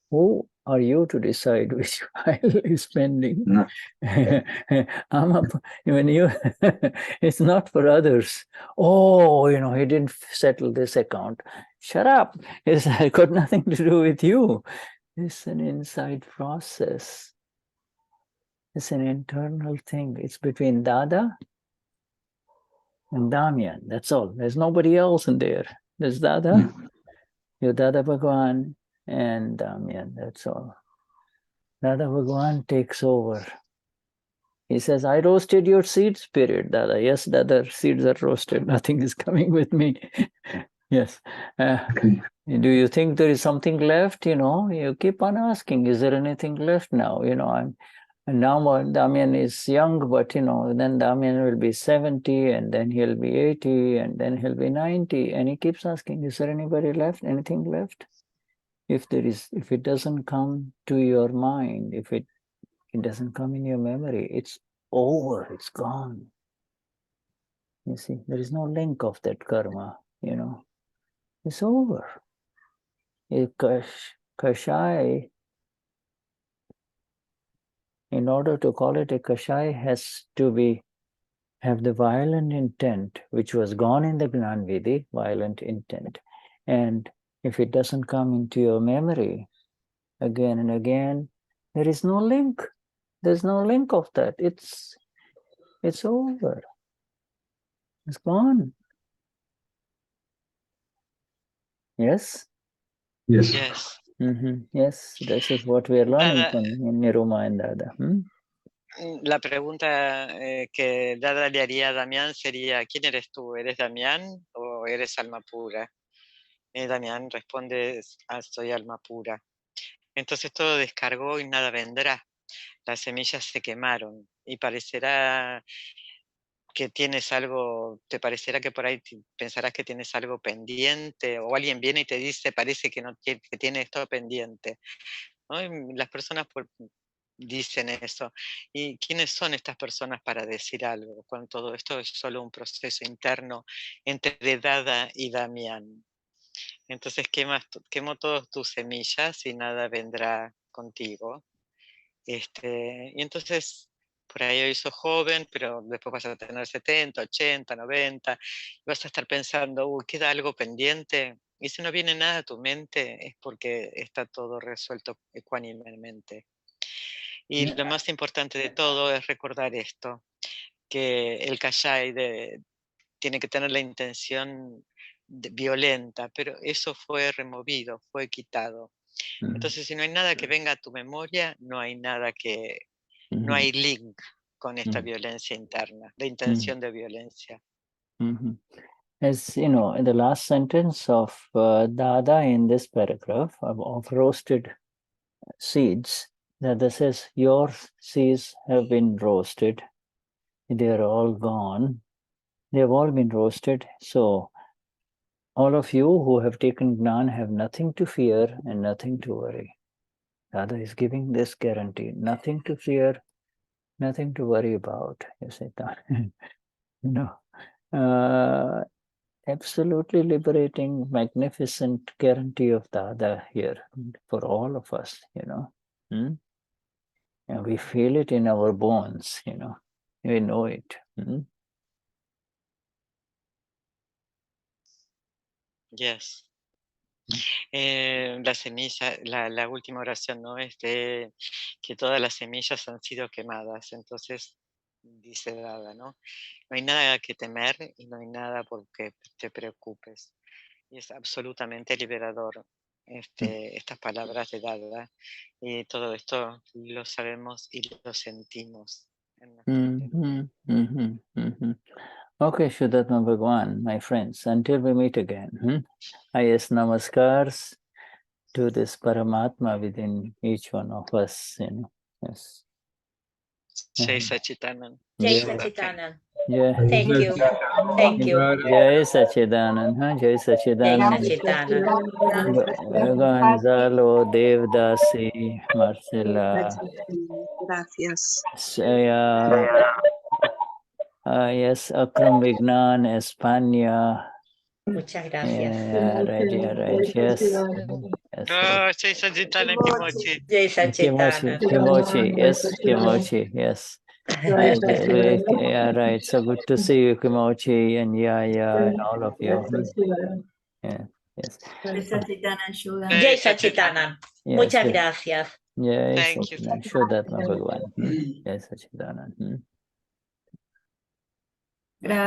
who are you to decide which file is pending? No. It's not for others. Oh, he didn't settle this account. Shut up. It's got nothing to do with you. It's an inside process. It's an internal thing. It's between Dada and Damian. That's all. There's nobody else in there. There's Dada, your Dada Bhagwan, and Damian. That's all. Dada Bhagwan takes over. He says, I roasted your seed, spirit, Dada. Yes, Dada, seeds are roasted. Nothing is coming with me. Yes. Do you think there is something left? You keep on asking, is there anything left now? And now Damian is young, but then Damian will be 70, and then he'll be 80, and then he'll be 90. And he keeps asking, is there anybody left? Anything left? If it doesn't come to your mind, if it doesn't come in your memory, it's over, it's gone. You see, there is no link of that karma, It's over. Kashai, in order to call it a kashai, has to have the violent intent, which was gone in the Gnan Vidhi, violent intent. And if it doesn't come into your memory again and again, there is no link. There's no link of that. It's over. It's gone. Yes? Yes. Yes. Yes, this is what we are learning from Niruma and Dada. La pregunta que Dada le haría a Damián sería, ¿quién eres tú? ¿Eres Damián o eres alma pura? Damián responde, soy alma pura. Entonces todo descargó y nada vendrá. Las semillas se quemaron y parecerá que tienes algo, te parecerá que por ahí pensarás que tienes algo pendiente, o alguien viene y te dice, parece que tiene esto pendiente, ¿no? Y las personas dicen eso. ¿Y quiénes son estas personas para decir algo? Cuando todo esto es solo un proceso interno entre Dada y Damián. Entonces quemo todas tus semillas y nada vendrá contigo. Y entonces, por ahí hoy sos joven, pero después vas a tener 70, 80, 90, y vas a estar pensando, queda algo pendiente. Y si no viene nada a tu mente, es porque está todo resuelto ecuánimemente. Y lo más importante de todo es recordar esto, que el kashai tiene que tener la intención violenta, pero eso fue removido, fue quitado. Entonces, si no hay nada que venga a tu memoria, no hay nada no hay link con esta violencia interna, la intención de violencia. As in the last sentence of Dada in this paragraph of roasted seeds, Dada says, your seeds have been roasted. They are all gone. They have all been roasted. So all of you who have taken Gnan have nothing to fear and nothing to worry. Dada is giving this guarantee. Nothing to fear, nothing to worry about. You say that. Absolutely liberating, magnificent guarantee of Dada here for all of us, And we feel it in our bones, We know it. Yes. La semilla, la última oración, ¿no? Es de que todas las semillas han sido quemadas. Entonces, dice Dada, ¿no? No hay nada que temer y no hay nada por qué te preocupes. Y es absolutamente liberador estas palabras de Dada. Y todo esto lo sabemos y lo sentimos en nuestro interior. Okay, Vishuddhatma Bhagwan, my friends, until we meet again. Highest namaskars to this Paramatma within each one of us, Yes. Jai Sachitanand. Jai Yes. Sachitanand. Jai, Thank you. Thank you. Jai Sachidanand, Jai Jai Sachidanand. Sachidanand. Gonzalo, Devdasi, Marcela. Gracias. Yes, Akram Vignan, España. Muchas gracias. Right, yes. Yes. Jai Sachidanand Kimochi. Jai Kimochi, Sachidanand. yes, Kimochi, yes. Right. So good to see you, Kimochi, and and all of you. Yeah, yes. Jai Sachidanand. Muchas gracias. Yes, Thank you. Vishuddhatma Bhagavan. Yes, Sachidanand. Gracias.